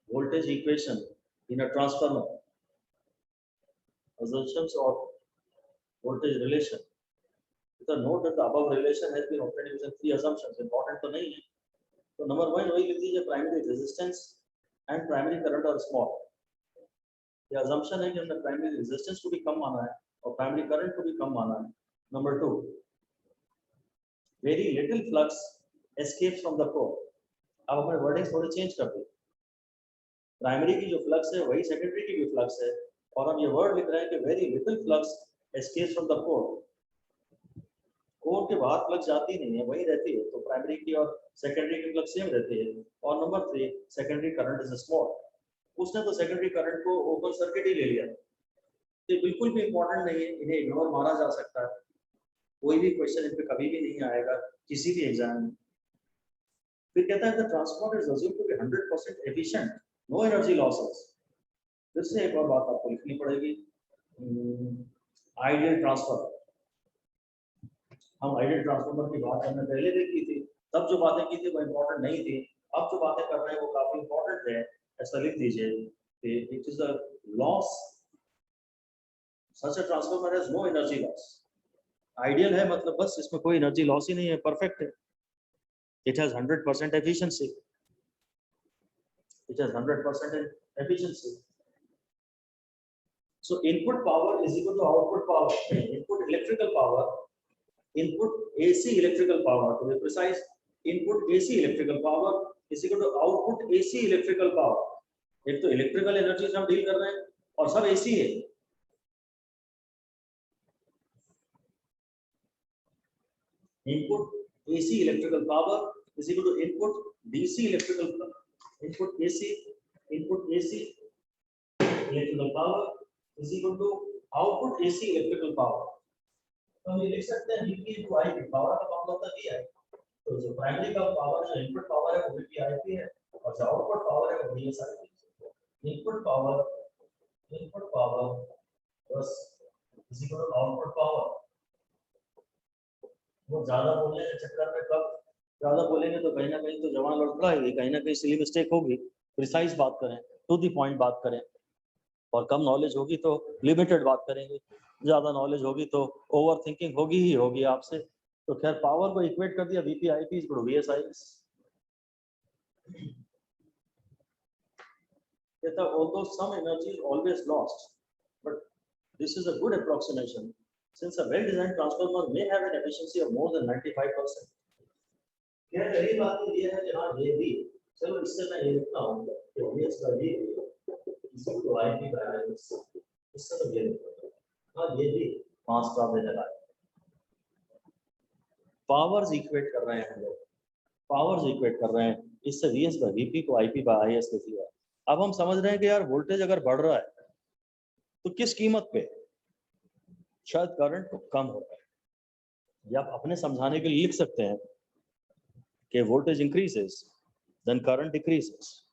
voltage equation in a transformer, assumptions of voltage relation. So note that the above relation has been obtained using 3 assumptions. Important तो नहीं है, तो नंबर 1 वही लिख दीजिए, primary resistance and primary current are small. ये assumption है कि हमने प्राइमरी रेजिस्टेंस को भी कम माना है और प्राइमरी करंट को भी कम माना है। Number 2, very little flux escapes from the core। अब अपने वर्डिंग्स थोड़े चेंज कर दिए, प्राइमरी की जो फ्लक्स है वही सेकेंडरी की भी फ्लक्स है, और हम ये वर्ड लिख रहे हैं कि very little flux escapes from the core। Core के बाहर फ्लक्स जाती नहीं है, वही रहती है, तो प्राइमरी की और सेकेंडरी की फ्लक्स सेम रहती है। और number 3, secondary current is small. उसने तो सेकेंडरी करंट को ओपन सर्किट ही ले लिया, तो बिल्कुल भी इंपॉर्टेंट नहीं है, इन्हें इग्नोर मारा जा सकता है। कोई भी क्वेश्चन इन पे कभी भी नहीं आएगा किसी भी एग्जाम में। फिर कहता है the transformer is assumed to be 100% efficient, no energy losses. फिर से एक और बात आपको लिखनी पड़ेगी, आइडियल ट्रांसफार्मर। हम आइडियल ट्रांसफार्मर की बात हमने पहले देखी थी, तब जो बातें की थी वो इंपॉर्टेंट नहीं थी, अब जो बातें कर रहे हैं वो काफी इंपॉर्टेंट है। ऐसा लिख दीजिए कि it is a loss, such a transformer has no energy loss, ideal है मतलब बस इसमें कोई एनर्जी लॉस ही नहीं है, परफेक्ट है। It has 100% efficiency, it has 100% efficiency. So input power is equal to output power. Input electrical power, input AC electrical power to be precise, input AC electrical power is equal to output AC electrical power. एक तो electrical energy से हम deal कर रहे हैं और सब AC है। Input AC electrical power is equal to input DC electrical input AC electrical power is equal to output AC electrical power। तो हम ये लिख सकते हैं VP into IP, पावर का फॉर्मूला होता है VI। तो जो प्राइमरी का पावर, जो इनपुट पावर है वो VP IP है और जो आउटपुट पावर है वो VS IP है। इनपुट पावर बस इसी को आउटपुट पावर। वो ज्यादा बोलने के चक्कर में कब ज्यादा बोलेंगे तो कहीं ना कहीं तो जवान लड़खड़ाएगी, कहीं ना कहीं सिली मिस्टेक होगी। प्रिसाइज बात करें, टू द पॉइंट बात करें, और कम नॉलेज होगी तो लिमिटेड बात करेंगे, ज्यादा नॉलेज होगी तो ओवर थिंकिंग होगी ही होगी आपसे। तो खैर पावर को इक्वेट कर दिया VP IP is equal to VS IS। Although some energy is always lost, but this is a good approximation since a well-designed transformer may have an efficiency of more than 95%। क्या यही बात ये है जनाब, ये भी चलो इससे मैं ये लिखता हूँ कि VS का भी इसी को IP by IS, इससे तो ये हाँ ये भी 5 का दे लगा। पावर्स इक्वेट कर रहे हैं हम लोग, पावर्स इक्वेट कर रहे हैं, इससे VS by VP को IP by IS लिख लिया। अब हम समझ रहे हैं कि यार वोल्टेज अगर बढ़ रहा है तो किस कीमत पे, शायद करंट कम हो रहा है, या आप अपने समझाने के लिए लिख सकते हैं कि voltage increases then current decreases.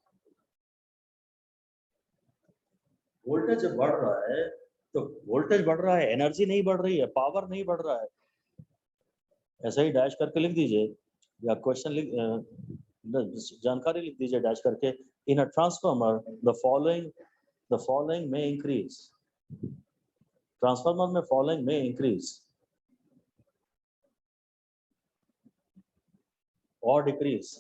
Voltage जब बढ़ रहा है तो वोल्टेज बढ़ रहा है, एनर्जी नहीं बढ़ रही है, पावर नहीं बढ़ रहा है। ऐसा ही डैश करके लिख दीजिए या क्वेश्चन लिख जानकारी लिख दीजिए डैश करके। इन अ ट्रांसफार्मर द फॉलोइंग में इंक्रीज, ट्रांसफार्मर में फॉलोइंग में इंक्रीज और डिक्रीज,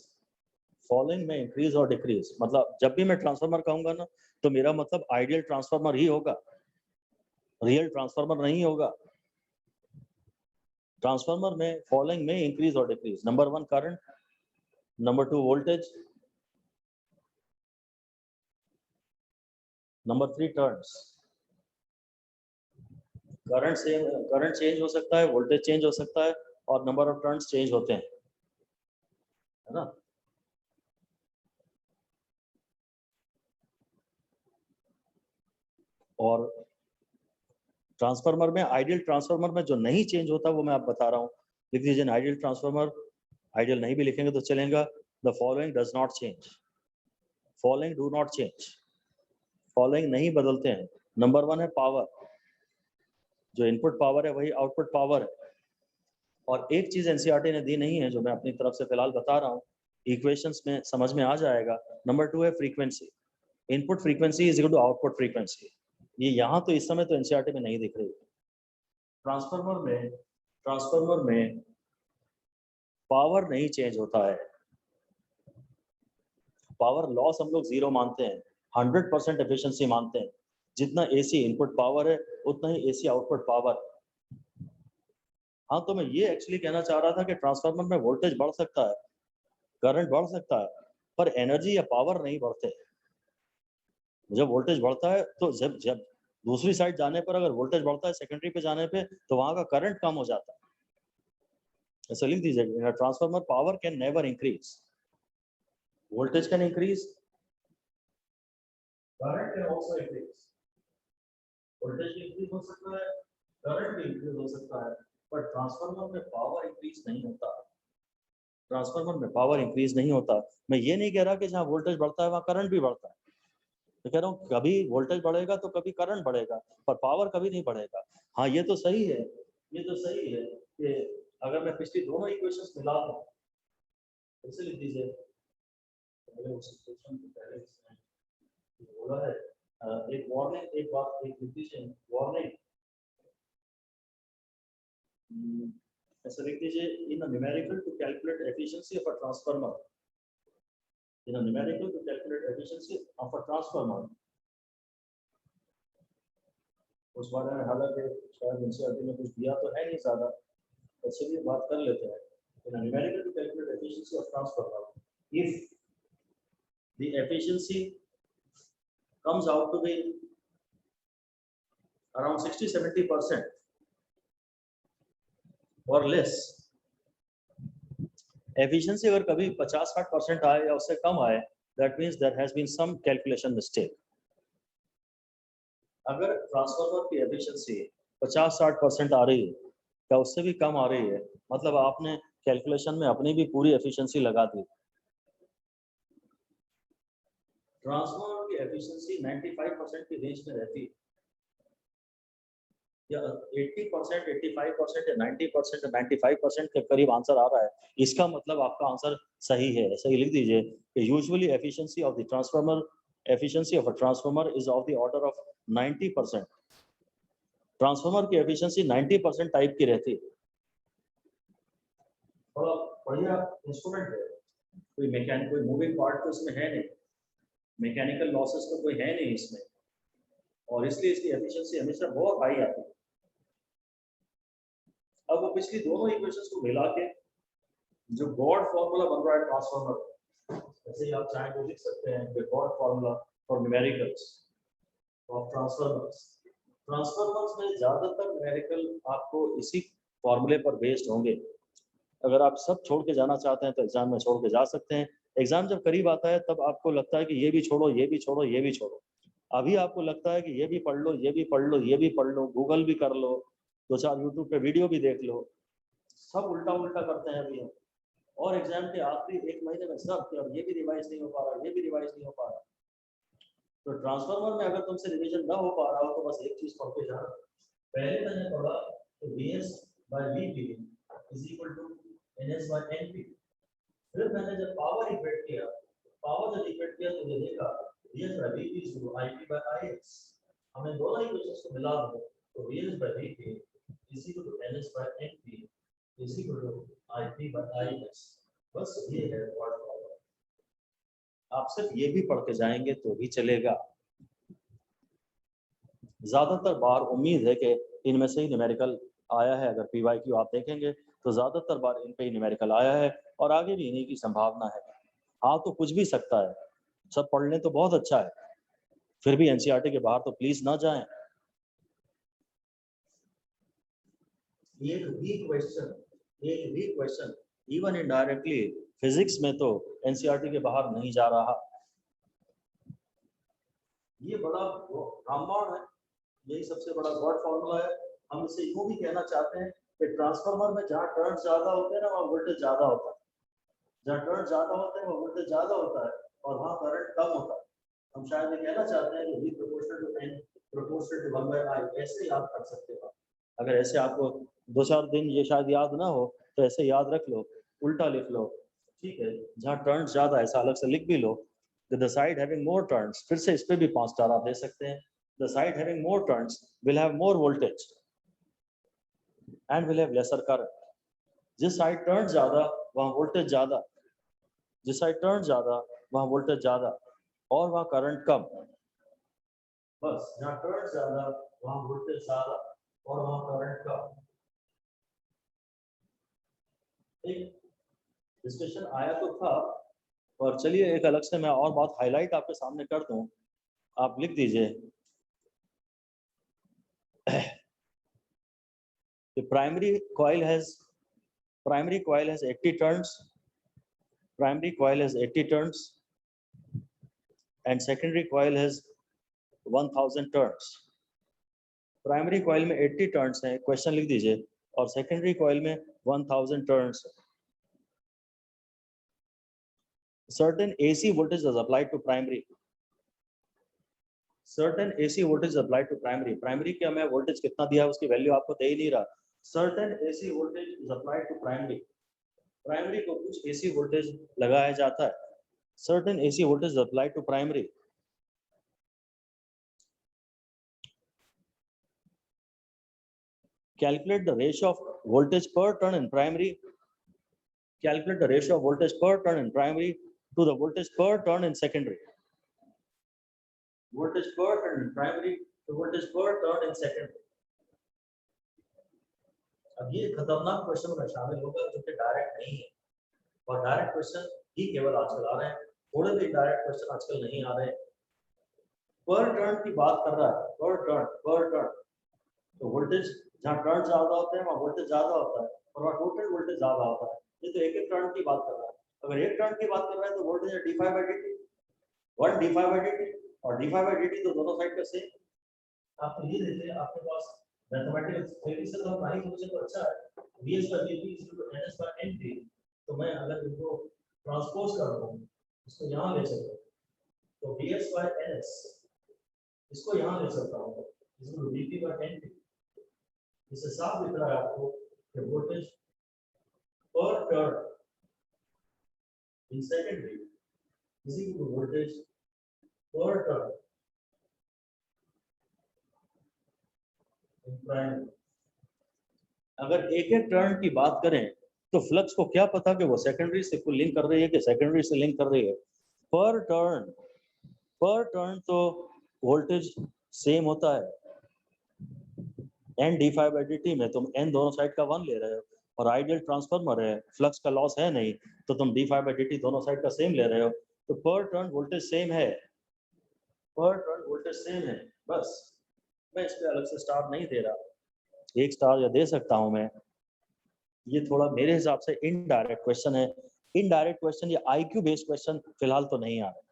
फॉलोइंग में इंक्रीज और डिक्रीज। मतलब जब भी मैं ट्रांसफार्मर कहूंगा ना तो मेरा मतलब आइडियल ट्रांसफार्मर ही होगा, रियल ट्रांसफार्मर नहीं होगा। ट्रांसफार्मर में फॉलोइंग में इंक्रीज और decrease, number 1 current, number 2 voltage, number 3 turns. Current change हो सकता है, वोल्टेज चेंज हो सकता है और नंबर ऑफ टर्न्स चेंज होते हैं, है ना। और ट्रांसफार्मर में, आइडियल ट्रांसफार्मर में जो नहीं चेंज होता वो मैं आप बता रहा हूँ, लिख दीजिए आइडियल ट्रांसफार्मर। आइडियल नहीं भी लिखेंगे तो चलेगा। The following does not change, following do not change, following नहीं बदलते हैं। नंबर 1 है पावर, जो इनपुट पावर है वही आउटपुट पावर है। और एक चीज एनसीईआरटी ने दी नहीं है जो मैं अपनी तरफ से फिलहाल बता रहा हूँ, इक्वेशंस में समझ में आ जाएगा। नंबर 2 है frequency, input frequency is equal to output frequency. ये यहाँ तो इस समय तो एनसीईआरटी में नहीं दिख रही। ट्रांसफार्मर में पावर नहीं चेंज होता है, पावर लॉस हम लोग 0 मानते हैं, 100% एफिशिएंसी मानते हैं। जितना एसी इनपुट पावर है उतना ही एसी आउटपुट पावर। हाँ तो मैं ये एक्चुअली कहना चाह रहा था कि ट्रांसफार्मर में वोल्टेज बढ़ सकता है, करंट बढ़ सकता है, पर एनर्जी या पावर नहीं बढ़ते। जब वोल्टेज बढ़ता है तो जब जब दूसरी साइड जाने पर अगर वोल्टेज बढ़ता है सेकेंडरी पे जाने पे तो वहां का करंट कम हो जाता है। ऐसा लिख दीजिए, transformer power can never increase, voltage can increase, current can also increase. Voltage increase हो सकता है, करंट भी इंक्रीज हो सकता है, पर ट्रांसफार्मर में पावर इंक्रीज नहीं होता। ट्रांसफार्मर में पावर इंक्रीज नहीं होता। मैं ये नहीं कह रहा कि जहाँ वोल्टेज बढ़ता है वहाँ करंट भी बढ़ता है, मैं कह रहा हूँ कभी वोल्टेज बढ़ेगा तो कभी करंट बढ़ेगा, पर पावर कभी नहीं बढ़ेगा। हाँ ये तो सही है, ये तो सही है कि अगर मैं पिछली दोनों इक्वेशंस मिला दूं, कैसे लिख दीजिए, बोला है एक वार्निंग, एक बात एक लिख दीजिए वार्निंग। ऐसा लिख दीजिए, in numerical to calculate efficiency of a transformer, in numerical to calculate efficiency of a transformer. उस बारे में हालांकि शायद एनसीईआरटी में कुछ दिया तो है नहीं ज़्यादा, तो चलिए बात कर लेते हैं। In numerical to calculate efficiency of transformer, if the efficiency comes out to be around 60-70% or less, efficiency अगर कभी 50-60% आए या उससे कम आए, that means there has been some calculation mistake. अगर ट्रांसफार्मर की एफिशिएंसी 50-60% आ रही है या उससे भी कम आ रही है, मतलब आपने कैलकुलेशन में अपनी भी पूरी एफिशिएंसी लगा दी। ट्रांसफार्मर की एफिशिएंसी 95% की रेंज में रहती है, या 80%, 85% या 90% या 95% के करीब आंसर आ रहा है, इसका मतलब आपका आंसर सही है। सही लिख दीजिए कि usually efficiency of the transformer, efficiency of a transformer is of the order of 90%। Transformer की एफिशिएंसी 90% टाइप की रहती है। थोड़ा बढ़िया इंस्ट्रूमेंट है, कोई मैकेनिकल, कोई मूविंग पार्ट तो इसमें है नहीं, मैकेनिकल लॉसेस तो कोई है नहीं इसमें, और इसलिए इसकी एफिशिएंसी हमेशा बहुत हाई आती है। अब वो पिछली दोनों इक्वेशंस को मिला के जो गॉड फॉर्मूला बन रहा है ट्रांसफार्मर, ऐसे ही आप चाहें तो लिख सकते हैं कि God formula for numericals of transformers. Transformers में ज्यादातर न्यूमेरिकल आपको इसी फॉर्मूले पर बेस्ड होंगे। अगर आप सब छोड़ के जाना चाहते हैं तो एग्जाम में छोड़ के जा सकते हैं। एग्जाम जब करीब आता है तब आपको लगता है कि ये भी छोड़ो, ये भी छोड़ो, ये भी छोड़ो। अभी आपको लगता है कि ये भी पढ़ लो, ये भी पढ़ लो, ये भी पढ़ लो, गूगल भी कर लो, 2-4 यूट्यूब पे वीडियो भी देख लो, सब उल्टा उल्टा करते हैं अभी हम। और एग्जाम के आखिरी 1 महीने में सब कि अब ये भी रिवाइज नहीं हो पा रहा, ये भी रिवाइज नहीं हो पा रहा। तो ट्रांसफार्मर में अगर तुमसे रिवीजन ना हो पा रहा हो तो बस एक चीज पढ़ के जाना। पहले मैंने पढ़ा तो Vs by Vp is equal to Ns by Np। फिर मैंने जब पावर इक्वेट किया, पावर जब इक्वेट किया तो ये देखा Vs by Vp is equal to Ip by Ix। हमें दोनों इक्वेशंस को मिला दो तो Vs by Vp is equal to Ns by Np is equal to Ip by Ix। बस ये है वर्ड पावर। आप सिर्फ ये भी पढ़ के जाएंगे तो भी चलेगा। ज्यादातर बार उम्मीद है कि इनमें से ही न्यूमेरिकल आया है। अगर पीवाईक्यू आप देखेंगे तो ज्यादातर बार इन पे ही न्यूमेरिकल आया है और आगे भी इन्हीं की संभावना है। हाँ तो कुछ भी सकता है, सब पढ़ लें तो बहुत अच्छा है, फिर भी एनसीईआरटी के बाहर तो प्लीज ना जाएं। एक भी क्वेश्चन इवन इनडायरेक्टली फिजिक्स में तो एनसीईआरटी के बाहर नहीं जा रहा। ये बड़ा ब्रह्मांड है, यही सबसे बड़ा गॉड फॉर्मूला है। हम इसे यूं भी कहना चाहते हैं कि ट्रांसफार्मर में जहाँ टर्न ज्यादा होते हैं ना वहाँ वोल्टेज ज्यादा होता है, जहाँ टर्न ज्यादा होते हैं वहाँ वोल्टेज ज्यादा होता है और वहाँ करंट कम होता है। हम शायद ये कहना चाहते हैं कि V proportional to N proportional to 1/I, ऐसे याद कर सकते हो। अगर ऐसे आपको 2-4 दिन ये शायद याद ना हो तो ऐसे याद रख लो, उल्टा लिख लो, ठीक है। जहाँ टर्न ज्यादा, ऐसा अलग से लिख भी लो, the side having more turns, फिर से इस पे भी 5 स्टार आप दे सकते हैं। The side having more turns will have more voltage and will have lesser current। जिस साइड टर्न ज्यादा वहाँ वोल्टेज ज्यादा, जिस साइड टर्न ज्यादा वहाँ वोल्टेज ज्यादा और वहाँ करंट कम। बस जहाँ टर्न ज्यादा वहाँ वोल्टेज ज्यादा और वहाँ करंट कम। एक डिस्कशन आया तो था, और चलिए एक अलग से मैं और बात हाईलाइट आपके सामने कर दूं। आप लिख दीजिए the primary coil has 80 turns, primary coil has 80 turns and secondary coil has 1000 turns। Primary coil में 80 टर्न्स हैं, क्वेश्चन लिख दीजिए, और सेकेंडरी कॉइल में 1000 turns. certain AC voltage is applied to primary, certain AC voltage is applied to primary। Primary के हमें voltage कितना दिया है उसकी वैल्यू आपको दे ही नहीं रहा। certain AC voltage is applied to primary, primary को कुछ AC वोल्टेज लगाया जाता है। certain AC voltage is applied to primary। Calculate the ratio of voltage per turn in primary. Calculate the ratio of voltage per turn in primary to the voltage per turn in secondary. Voltage per turn in primary to voltage per turn in secondary. अब ये खतरनाक question में शामिल होगा जो कि direct नहीं है, और डायरेक्ट क्वेश्चन ही केवल आजकल आ रहे हैं, थोड़े भी डायरेक्ट क्वेश्चन आजकल नहीं आ रहे हैं। पर टर्न की बात कर रहा है, पर टर्न तो वोल्टेज जहाँ टर्न ज्यादा होते हैं वहाँ वोल्टेज ज्यादा होता है और वहाँ टोटल वोल्टेज ज्यादा होता है। ये तो एक एक टर्न की बात कर रहा है। अगर एक टर्न की बात कर रहा है तो वोल्टेज है d5/dt, 1 d5/dt, और d5/dt तो दोनों साइड का सेम। आप तो ये देते हैं, आपके पास मैथमेटिक्स थ्योरी से तो नहीं सोचे तो अच्छा है, vs/dt = ns/nt। तो मैं अगर इनको ट्रांसपोज कर दूं, इसको यहाँ ले सकता हूँ, तो vs/ns इसको यहाँ ले सकता हूँ, इसको dp/nt। इससे साफ दिख रहा है आपको कि voltage per turn in secondary is equal to voltage per turn in primary. अगर एक एक टर्न की बात करें तो फ्लक्स को क्या पता कि वो सेकेंडरी से कोई लिंक कर रही है कि सेकेंडरी से लिंक कर रही है। पर टर्न तो वोल्टेज सेम होता है। n d5/dt में तुम n दोनों साइड का 1 ले रहे हो, और आइडियल ट्रांसफार्मर है, फ्लक्स का लॉस है नहीं, तो तुम d5/dt दोनों साइड का सेम ले रहे हो, तो पर टर्न वोल्टेज सेम है, बस। मैं इस पे अलग से स्टार नहीं दे रहा, एक स्टार या दे सकता हूं मैं। ये थोड़ा मेरे हिसाब से इनडायरेक्ट क्वेश्चन है। इनडायरेक्ट क्वेश्चन या IQ बेस्ड क्वेश्चन फिलहाल तो नहीं आ रहे,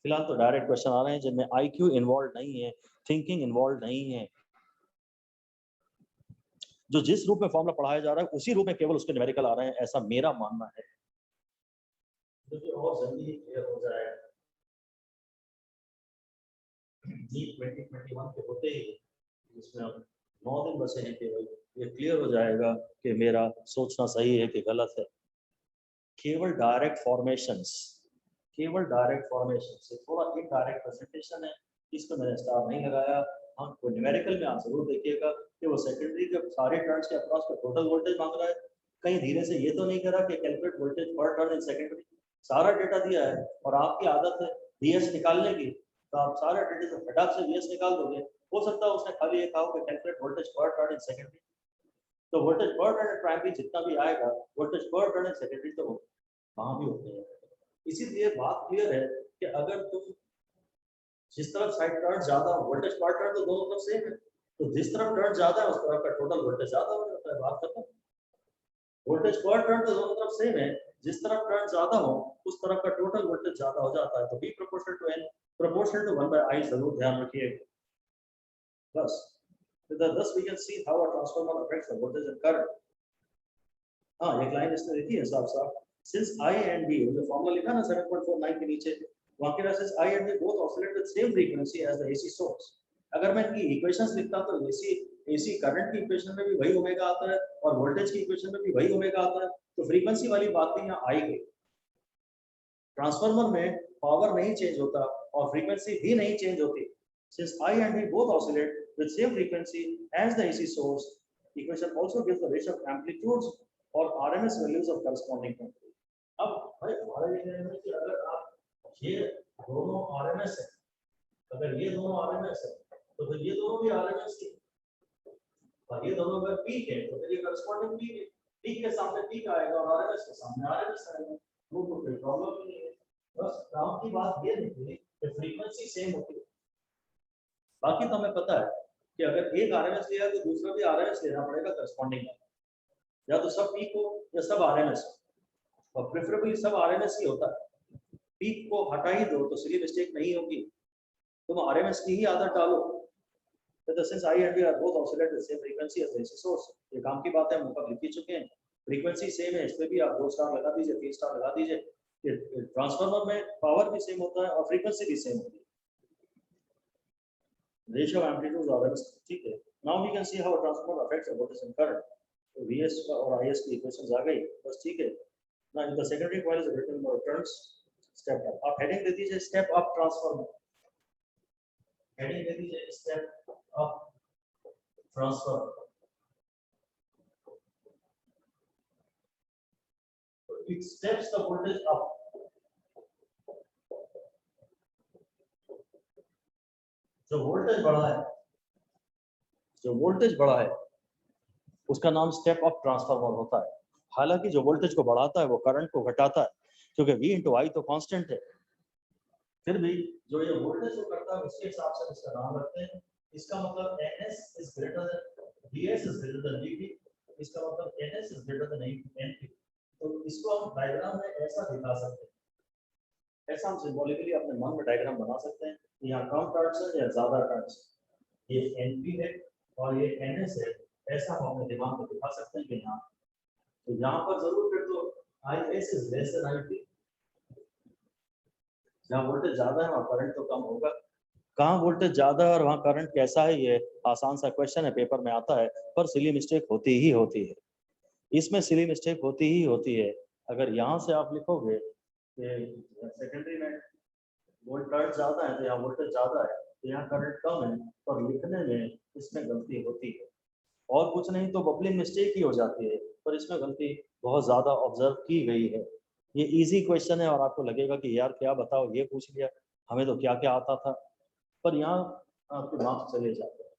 फिलहाल तो डायरेक्ट क्वेश्चन आ रहे हैं जिनमें IQ इन्वॉल्व नहीं है, थिंकिंग इन्वॉल्व नहीं है। जो जिस रूप में फॉर्मूला पढ़ाया जा रहा है उसी रूप में केवल उसके न्यूमेरिकल आ रहे हैं, ऐसा मेरा मानना है। जो और जल्दी क्लियर हो जाए, नीट 2021 के होते ही, जिसमें अब 9 दिन बचे हैं केवल, ये क्लियर हो जाएगा कि मेरा सोचना सही है कि गलत है। केवल डायरेक्ट फॉर्मेशंस से थोड़ा इनडायरेक्ट प्रेजेंटेशन है, इसको मैंने स्टार नहीं लगाया। हाँ, कोई न्यूमेरिकल में आप जरूर देखिएगा कि वो सेकेंडरी के सारे टर्न्स के अक्रॉस का टोटल वोल्टेज मांग रहा है। कहीं धीरे से ये तो नहीं करा कि calculate voltage per turn in secondary. सारा डेटा दिया है और आपकी आदत है VS निकालने की, तो आप सारा डेटा से फटाक से VS निकाल दोगे। हो सकता है उसने खाली ये कहा कि calculate voltage per turn in secondary, तो voltage per turn in primary जितना भी आएगा, voltage per turn in secondary तो वहां भी होते हैं। इसीलिए बात क्लियर है कि अगर तुम जिस तरफ साइड टर्न ज्यादा हो, वोल्टेज पर टर्न तो दोनों तरफ सेम है, तो जिस तरफ टर्न ज्यादा है उस तरफ का टोटल वोल्टेज ज्यादा हो जाता है। बात खत्म। वोल्टेज पर टर्न तो दोनों तरफ सेम है, जिस तरफ टर्न ज्यादा हो उस तरफ का टोटल वोल्टेज ज्यादा हो जाता है। तो B proportional to N proportional to 1/I जरूर ध्यान रखिएगा, बस। Thus we can see how a transformer affects the voltage and current. हाँ, एक लाइन इसने लिखी है साफ-साफ, since I and B, जो फॉर्मूला लिखा ना 7.49 के नीचे, वहाँ के since I and B both oscillate with same frequency as the AC source. अगर मैं इनकी इक्वेशंस लिखता तो AC करंट की इक्वेशन में भी वही ओमेगा आता है और वोल्टेज की इक्वेशन में भी वही ओमेगा आता है, तो फ्रीक्वेंसी वाली बात भी यहाँ आई गई। ट्रांसफार्मर में पावर नहीं चेंज होता और फ्रीक्वेंसी भी नहीं चेंज होती। Since I and B both oscillate with same frequency as the AC source, equation also gives the ratio of amplitudes or RMS values of corresponding quantity. अब भाई हमारे लिए है कि अगर आप ये दोनों RMS है, अगर ये दोनों RMS है, तो फिर ये दोनों भी RMS है, और ये दोनों अगर पीक है तो फिर ये corresponding पीक है। पीक के सामने पीक आएगा और RMS के सामने RMS आएगा, वो कोई प्रॉब्लम नहीं है। बस काम की बात ये नहीं कि फ्रीक्वेंसी सेम होती है। बाकी तो हमें पता है कि अगर एक RMS लिया तो दूसरा भी RMS लेना पड़ेगा corresponding में, या तो सब पीक हो या सब RMS हो, और प्रेफरेबली सब RMS ही होता है। पीक को हटा ही दो तो सिली मिस्टेक नहीं होगी, तुम RMS की ही आदत डालो। तो since I and B are both oscillate with same frequency as the AC source, ये काम की बात है, हम ऊपर लिख ही चुके हैं। फ्रीक्वेंसी सेम है, इस पे भी आप 2 स्टार लगा दीजिए, 3 स्टार लगा दीजिए। ट्रांसफार्मर में पावर भी सेम होता है और फ्रीक्वेंसी भी सेम होती है। Ratio of amplitudes are RMS, ठीक है। Now we can see how a transformer affects the voltage and current. तो VS और IS की इक्वेशंस आ गई, बस ठीक है। Now in the secondary coil is written about turns step up. आप हेडिंग दे दीजिए step up transformer, हेडिंग दे दीजिए step up transformer। it steps the voltage up. जो वोल्टेज बढ़ा है उसका नाम स्टेप अप ट्रांसफार्मर होता है। हालांकि जो वोल्टेज को बढ़ाता है वो करंट को घटाता है, क्योंकि V × I तो कांस्टेंट है। फिर भी जो ये वोल्टेज को करता है उसके हिसाब से इसका नाम रखते हैं। इसका मतलब NS is greater than VS is greater than VP, इसका मतलब NS is greater than NP। तो इसको हम डायग्राम में ऐसा दिखा सकते हैं, ऐसा हम सिंबॉलिकली अपने मन में डायग्राम बना सकते हैं। यहाँ कम टर्न्स है या ज्यादा टर्न्स, ये NP है और ये NS है, ऐसा हम अपने दिमाग में दिखा सकते हैं कि यहाँ तो यहाँ पर जरूर फिर तो IS is less than IP, जहाँ वोल्टेज ज्यादा है वहाँ करंट तो कम होगा। कहाँ वोल्टेज ज्यादा है और वहाँ करंट कैसा है, ये आसान सा क्वेश्चन है, पेपर में आता है, पर सिली मिस्टेक होती ही होती है। इसमें सिली मिस्टेक होती ही होती है। अगर यहाँ से आप लिखोगे कि सेकेंडरी में वोल्टेज ज्यादा है तो यहाँ वोल्टेज ज्यादा है, तो यहाँ करंट कम है, पर लिखने में इसमें गलती होती है। और कुछ नहीं तो बबलिंग मिस्टेक ही हो जाती है, पर इसमें गलती बहुत ज्यादा ऑब्जर्व की गई है। ये इजी क्वेश्चन है और आपको लगेगा कि यार क्या बताओ, ये पूछ लिया, हमें तो क्या क्या आता था, पर यहाँ आपके मार्क्स चले जाते हैं।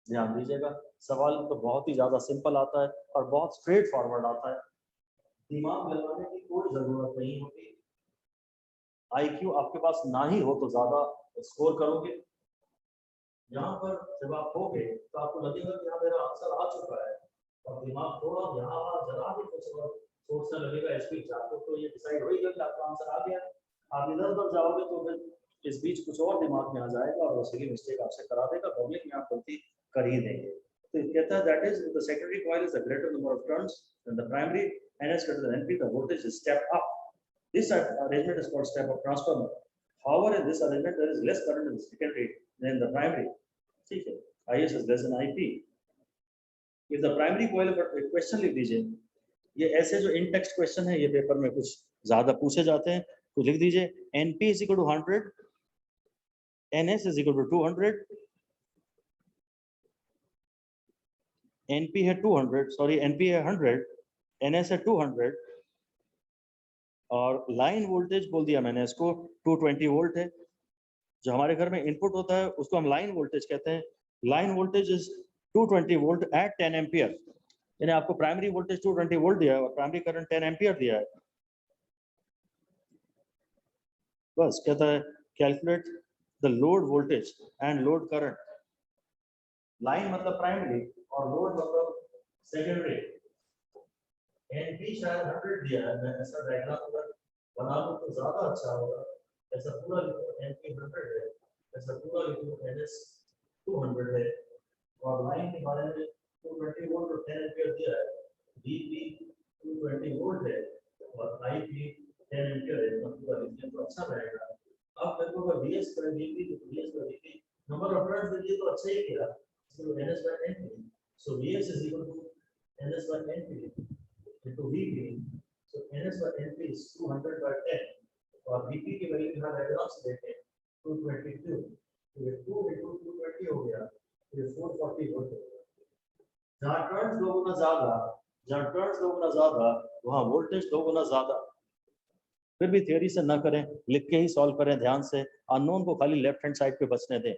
ध्यान दीजिएगा, सवाल तो बहुत ही ज्यादा सिंपल आता है और बहुत स्ट्रेट फॉरवर्ड आता है, दिमाग लगाने की कोई जरूरत नहीं होती। IQ आपके पास ना ही हो तो ज्यादा स्कोर करोगे। यहाँ पर जब आप होगे तो आपको लगेगा कि हाँ मेरा आंसर आ चुका है, और दिमाग थोड़ा यहाँ जरा भी कुछ सोचने लगेगा इस बीच, आपको तो ये डिसाइड हो ही गया कि आपका आंसर आ गया। आप इधर उधर जाओगे तो फिर इस बीच कुछ और दिमाग में आ जाएगा और उसकी मिस्टेक आपसे करा देगा, पब्लिक में आप गलती कर ही देंगे। तो कहता है that is the secondary coil is the greater number of turns than the primary, NS greater than NP, the voltage is step up. This arrangement is called step up transformer. However, in this arrangement there is less current in the secondary than in the primary. ठीक है, IS is less than IP. If the primary coil पर question लिख दीजिए, ये ऐसे जो इन text question है ये पेपर में कुछ ज्यादा पूछे जाते हैं, तो लिख दीजिए NP is equal to 100, NS is equal to 200, NP है 200, सॉरी NP है 100, NS है 200, और लाइन वोल्टेज बोल दिया मैंने इसको 220 वोल्ट है। जो हमारे घर में इनपुट होता है उसको हम लाइन वोल्टेज कहते हैं। Line voltage is 220 volt at 10 ampere, यानी आपको प्राइमरी वोल्टेज 220 वोल्ट दिया है और प्राइमरी करंट 10 एम्पियर दिया है। बस कहता है calculate the load voltage and load current. Line मतलब प्राइमरी और लोड मतलब सेकेंडरी। NP शायद 100 दिया है, मैं ऐसा डायग्राम अगर बना लूं तो ज्यादा अच्छा होगा। ऐसा पूरा लिखो NP 100 है, ऐसा पूरा लिखो NS 200 है, और लाइन के बारे में 220 वोल्ट और 10 एम्पीयर दिया है। VP 220 वोल्ट है और IP 10 एम्पीयर है, मतलब पूरा लिखने तो अच्छा रहेगा। अब मेरे को अगर VS पर VP तो VS पर VP नंबर ऑफ टर्न्स दे दिए तो अच्छा ही किया, so NS by NP, so VS is equal to NS by NP into VP, so NS by NP is 200 by 10, और VP की वैल्यू यहाँ डायग्राम से देखें 222, तो ये 2 into 220 हो गया, ये 440 वोल्ट हो गया। जहाँ टर्न्स दो गुना ज्यादा वहाँ वोल्टेज 2 गुना ज्यादा। फिर भी थियोरी से ना करें, लिख के ही सॉल्व करें ध्यान से, अननोन को खाली लेफ्ट हैंड साइड पे बचने दें।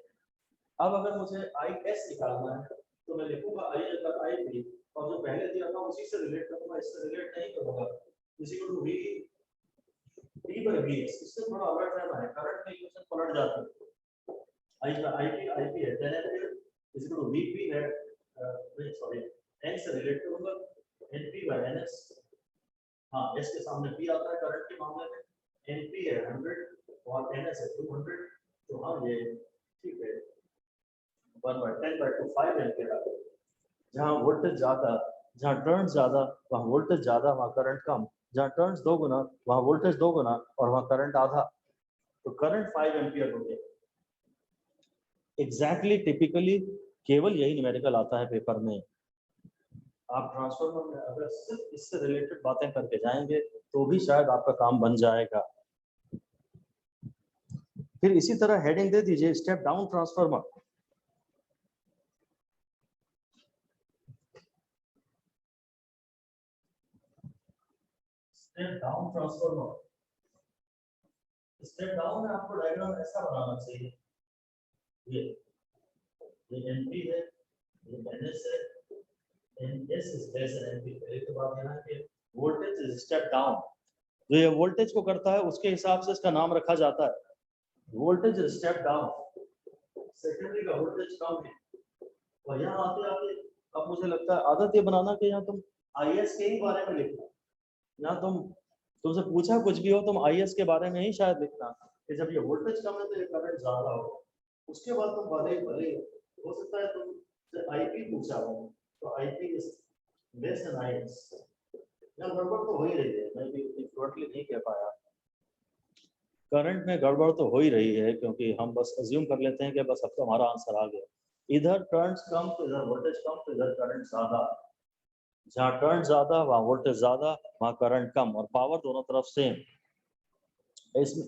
अब अगर मुझे IS निकालना है तो मैं लिखूंगा I अगर IP, और जो पहले दिया था उसी से रिलेट करूंगा, इससे रिलेट नहीं करूंगा। इसी को टू V by VS, इससे थोड़ा अलर्ट रहना है, करंट में इक्वेशन पलट जाती है। IP है 10 एम्पीयर, इसी को VP है, सॉरी N से रिलेट करूंगा, NP by NS। हाँ, S के सामने P आता है करंट के मामले में, NP है 100 और NS है 200, तो हाँ ये ठीक है 1 by 10 by 2 5 एम्पीयर आता है। जहाँ वोल्टेज ज्यादा, जहाँ टर्न्स ज्यादा वहाँ वोल्टेज ज्यादा, वहाँ करंट कम। जहाँ टर्न्स 2 गुना वहाँ वोल्टेज 2 गुना और वहाँ करंट आधा, तो करंट 5 एम्पीयर हो गया। एग्जैक्टली टिपिकली केवल यही न्यूमेरिकल आता है पेपर में। आप ट्रांसफार्मर में अगर सिर्फ इससे रिलेटेड बातें करके जाएंगे तो भी शायद आपका काम बन जाएगा। फिर इसी तरह हेडिंग दे दीजिए step down transformer. Step down transformer, step down में आपको डायग्राम ऐसा बनाना चाहिए, ये एनपी है, ये एनएस है, NS is less then NP. पहले तो बात यहाँ के वोल्टेज इज स्टेप डाउन, जो ये वोल्टेज को करता है उसके हिसाब से इसका नाम रखा जाता है, voltage is step down. Secondary का वोल्टेज कम है, और यहाँ आते आते अब मुझे लगता है आदत ये बनाना कि यहाँ तुम आईएस के ही बारे में लिखना, यहाँ तुमसे पूछा कुछ भी हो तुम आईएस के बारे में ही शायद लिखना कि जब ये वोल्टेज कम है तो ये करंट ज्यादा हो, उसके बाद तुम भले भले हो सकता है तुम आईपी पूछा हो तो IP is less than IS. यहाँ गड़बड़ तो हो ही रही है, मैं भी उतनी फ्लुएंटली नहीं कह पाया, करंट में गड़बड़ तो हो ही रही है क्योंकि हम बस अज्यूम कर लेते हैं कि बस अब तो हमारा आंसर आ गया, इधर टर्न्स कम तो इधर वोल्टेज कम तो इधर करंट ज्यादा, जहाँ टर्न ज्यादा वहाँ वोल्टेज ज्यादा वहाँ करंट कम, और पावर दोनों तरफ सेम।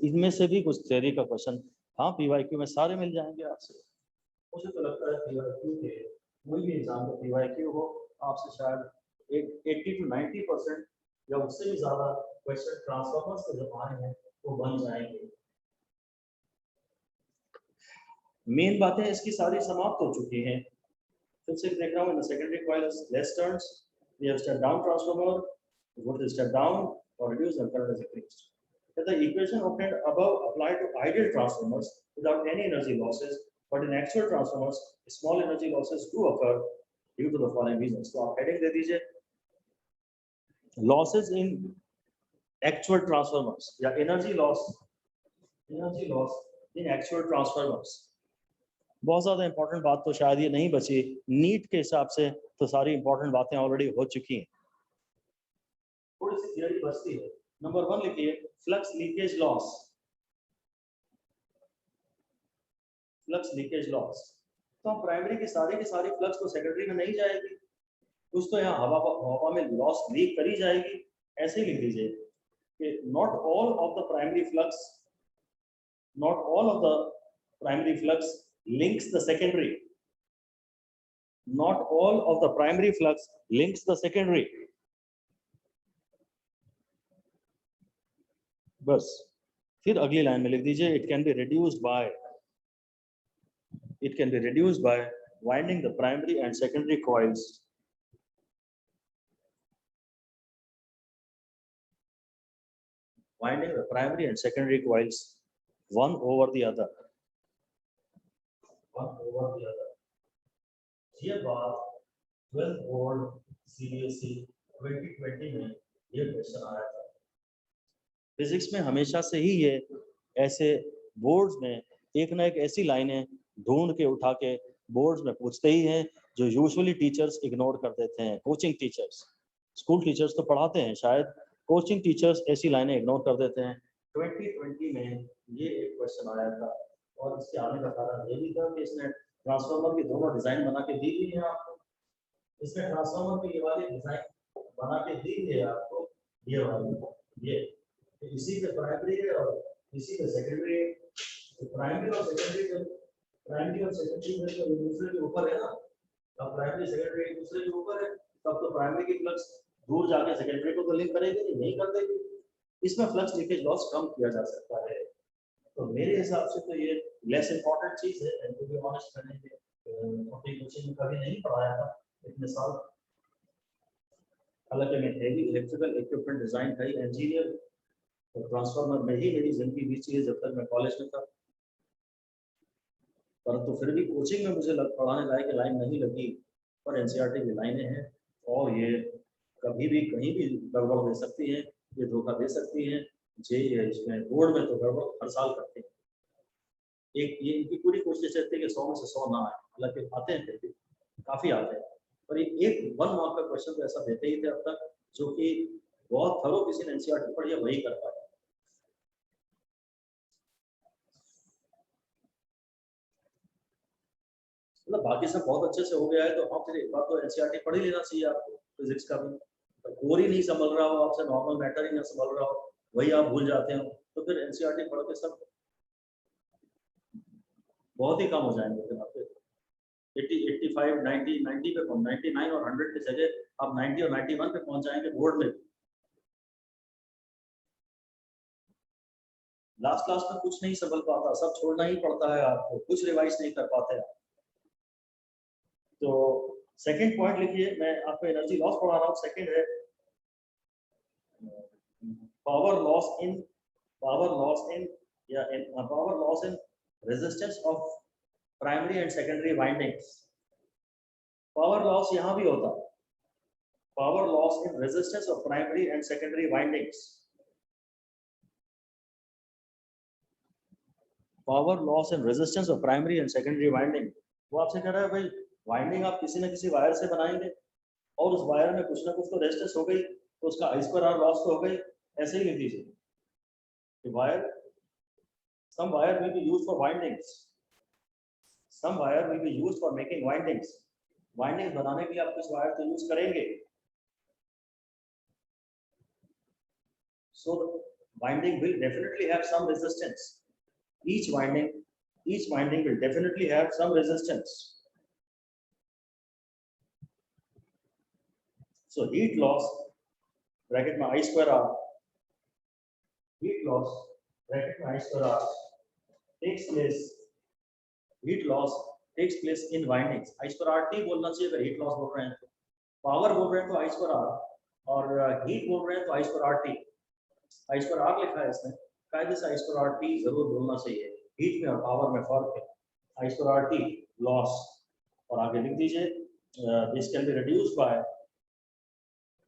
इनमें से भी कुछ थ्योरी का क्वेश्चन हाँ पीवाईक्यू में सारे मिल जाएंगे आपसे, मुझे तो लगता है पीवाईक्यू के कोई भी एग्जाम का पीवाईक्यू हो आपसे शायद 80 to 90% या उससे भी ज्यादा क्वेश्चन ट्रांसफार्मर्स के जो आए हैं वो बन जाएंगे। मेन बातें इसकी सारी समाप्त हो चुकी हैं, फिर से देख रहा हूँ, secondary coil less turns, we have step down transformer, voltage step down or reduce and current is increased. That the equation obtained above apply to ideal transformers without any energy losses, but in actual transformers, small energy losses do occur due to the following reasons. तो आप heading दे दीजिए, losses in actual transformers या energy loss in actual transformers। बहुत ज्यादा important बात तो शायद ये नहीं बची, नीट के हिसाब से तो सारी इंपॉर्टेंट बातें ऑलरेडी हो चुकी हैं, थोड़ी सी थियरी बचती है। नंबर 1 लिखिए, flux leakage loss, flux leakage loss, तो हम प्राइमरी की सारी फ्लक्स तो सेकेंडरी में नहीं जाएगी, कुछ तो यहाँ हवा में लॉस लीक करी जाएगी, ऐसे ही लिख दीजिए कि not all of the primary flux links the secondary, not all of the primary flux links the secondary, बस। फिर अगली लाइन में लिख दीजिए, it can be reduced by winding the primary and secondary coils, one over the other, ये बात 12th board CBSE 2020 में ये क्वेश्चन आया था। फिजिक्स में हमेशा से ही ये ऐसे बोर्ड्स में एक ना एक ऐसी लाइनें ढूंढ के उठा के बोर्ड्स में पूछते ही हैं जो यूजुअली टीचर्स इग्नोर कर देते हैं। कोचिंग टीचर्स, स्कूल टीचर्स तो पढ़ाते हैं शायद, कोचिंग टीचर्स ऐसी लाइनें इग्नोर कर देते हैं। 2020 में ये एक क्वेश्चन आया था और इसके आने का कारण ये भी था कि इसने ट्रांसफार्मर की दोनों डिजाइन बना के दी हुई है आपको, इसमें ट्रांसफार्मर की ये वाली डिजाइन बना के दी है आपको, ये वाली, ये इसी के प्राइमरी है और इसी के सेकेंडरी है। तो प्राइमरी और सेकेंडरी में तो दूसरे के ऊपर है ना, अब प्राइमरी सेकेंडरी दूसरे के ऊपर है, तब तो प्राइमरी की फ्लक्स दूर जाके सेकेंडरी को तो लिंक करेगी नहीं कर देगी, इसमें फ्लक्स लीकेज लॉस कम किया जा सकता है। तो मेरे हिसाब से तो ये लेस इंपॉर्टेंट चीज है, एंड टू बी ऑनेस्ट मैंने अपनी कोचिंग में कभी नहीं पढ़ाया था इतने साल, हालांकि मैं हेवी इलेक्ट्रिकल इक्विपमेंट डिजाइन का ही इंजीनियर, तो ट्रांसफार्मर में ही मेरी जिंदगी बीती है जब तक मैं कॉलेज में था, परंतु फिर भी कोचिंग में मुझे पढ़ाने लायक लाइन नहीं लगी, पर एनसीईआरटी की लाइनें हैं और ये कभी भी कहीं भी गड़बड़ दे सकती है, ये धोखा दे सकती है। जेई है इसमें, बोर्ड में तो गड़बड़ हर साल करते हैं, एक ये इनकी पूरी कोशिश रहती है कि 100 में से 100 ना आए, हालांकि आते हैं फिर भी काफी आते हैं, पर एक 1 मार्क का क्वेश्चन तो ऐसा देते ही थे अब तक जो कि बहुत थरो किसी ने एनसीईआरटी पढ़ी है वही कर पाया। मतलब बाकी सब बहुत अच्छे से हो गया है तो हाँ फिर एक बार तो एनसीईआरटी पढ़ ही लेना चाहिए आपको, फिजिक्स का भी। कोर ही नहीं संभल रहा हो आपसे, नॉर्मल मैटर ही ना संभल रहा हो, वही आप भूल जाते हो, तो फिर एनसीईआरटी पढ़ के सब बहुत ही कम हो जाएंगे। फिर आपके 80, 85, 90, 90 पे 99 और 100 की जगह आप 90 और 91 पे पहुंच जाएंगे बोर्ड में। लास्ट क्लास में कुछ नहीं संभल पाता, सब छोड़ना ही पड़ता है आपको, कुछ रिवाइज नहीं कर पाते आप। तो सेकंड पॉइंट लिखिए, मैं आपको एनर्जी लॉस पढ़ा रहा हूँ। सेकंड है power loss in resistance of primary and secondary windings. Power loss यहाँ भी होता है, power loss in resistance of primary and secondary windings. Power loss and resistance of primary and secondary winding. वो आपसे कह रहा है भाई वाइंडिंग आप किसी न किसी वायर से बनाएंगे और उस वायर में कुछ ना कुछ तो रेजिस्टेंस हो गई, तो उसका I स्क्वायर R लॉस तो हो गई। ऐसे ही लिख दीजिए wire, some wire will be used for windings, some wire will be used for making windings। Winding बनाने के लिए आप किस वायर को यूज करेंगे? So the winding will definitely have some resistance। Each winding will definitely have some resistance। So heat loss bracket में I square R, heat loss bracket में I square R takes place, heat loss takes place in windings। I square RT बोलना चाहिए अगर heat loss बोल रहे हैं तो, power बोल रहे हैं तो I square R, और heat बोल रहे हैं तो I square RT। I square R लिखा है इसमें, कायदे से I square RT जरूर बोलना चाहिए, हीट में और पावर में फर्क है। I square RT लॉस, और आगे लिख दीजिए this can be reduced by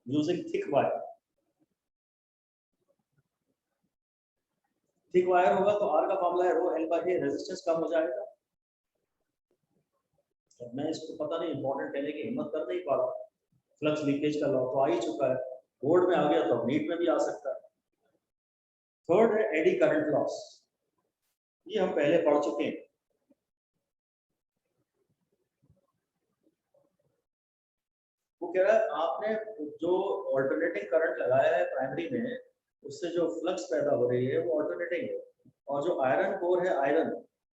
using thick wire. Thick wire होगा तो R का फॉर्मूला है रो L बाय A, रेजिस्टेंस कम हो जाएगा। अब मैं इसको पता नहीं इंपॉर्टेंट कहने की हिम्मत कर नहीं पा रहा, फ्लक्स लीकेज का लॉ तो आ ही चुका है, बोर्ड में आ गया तो नीट में भी आ सकता है। थर्ड है एडी करंट लॉस, ये हम पहले पढ़ चुके हैं। वो कह रहा है आपने जो ऑल्टरनेटिंग करंट लगाया है प्राइमरी में, उससे जो फ्लक्स पैदा हो रही है वो ऑल्टरनेटिंग है, और जो आयरन कोर है, आयरन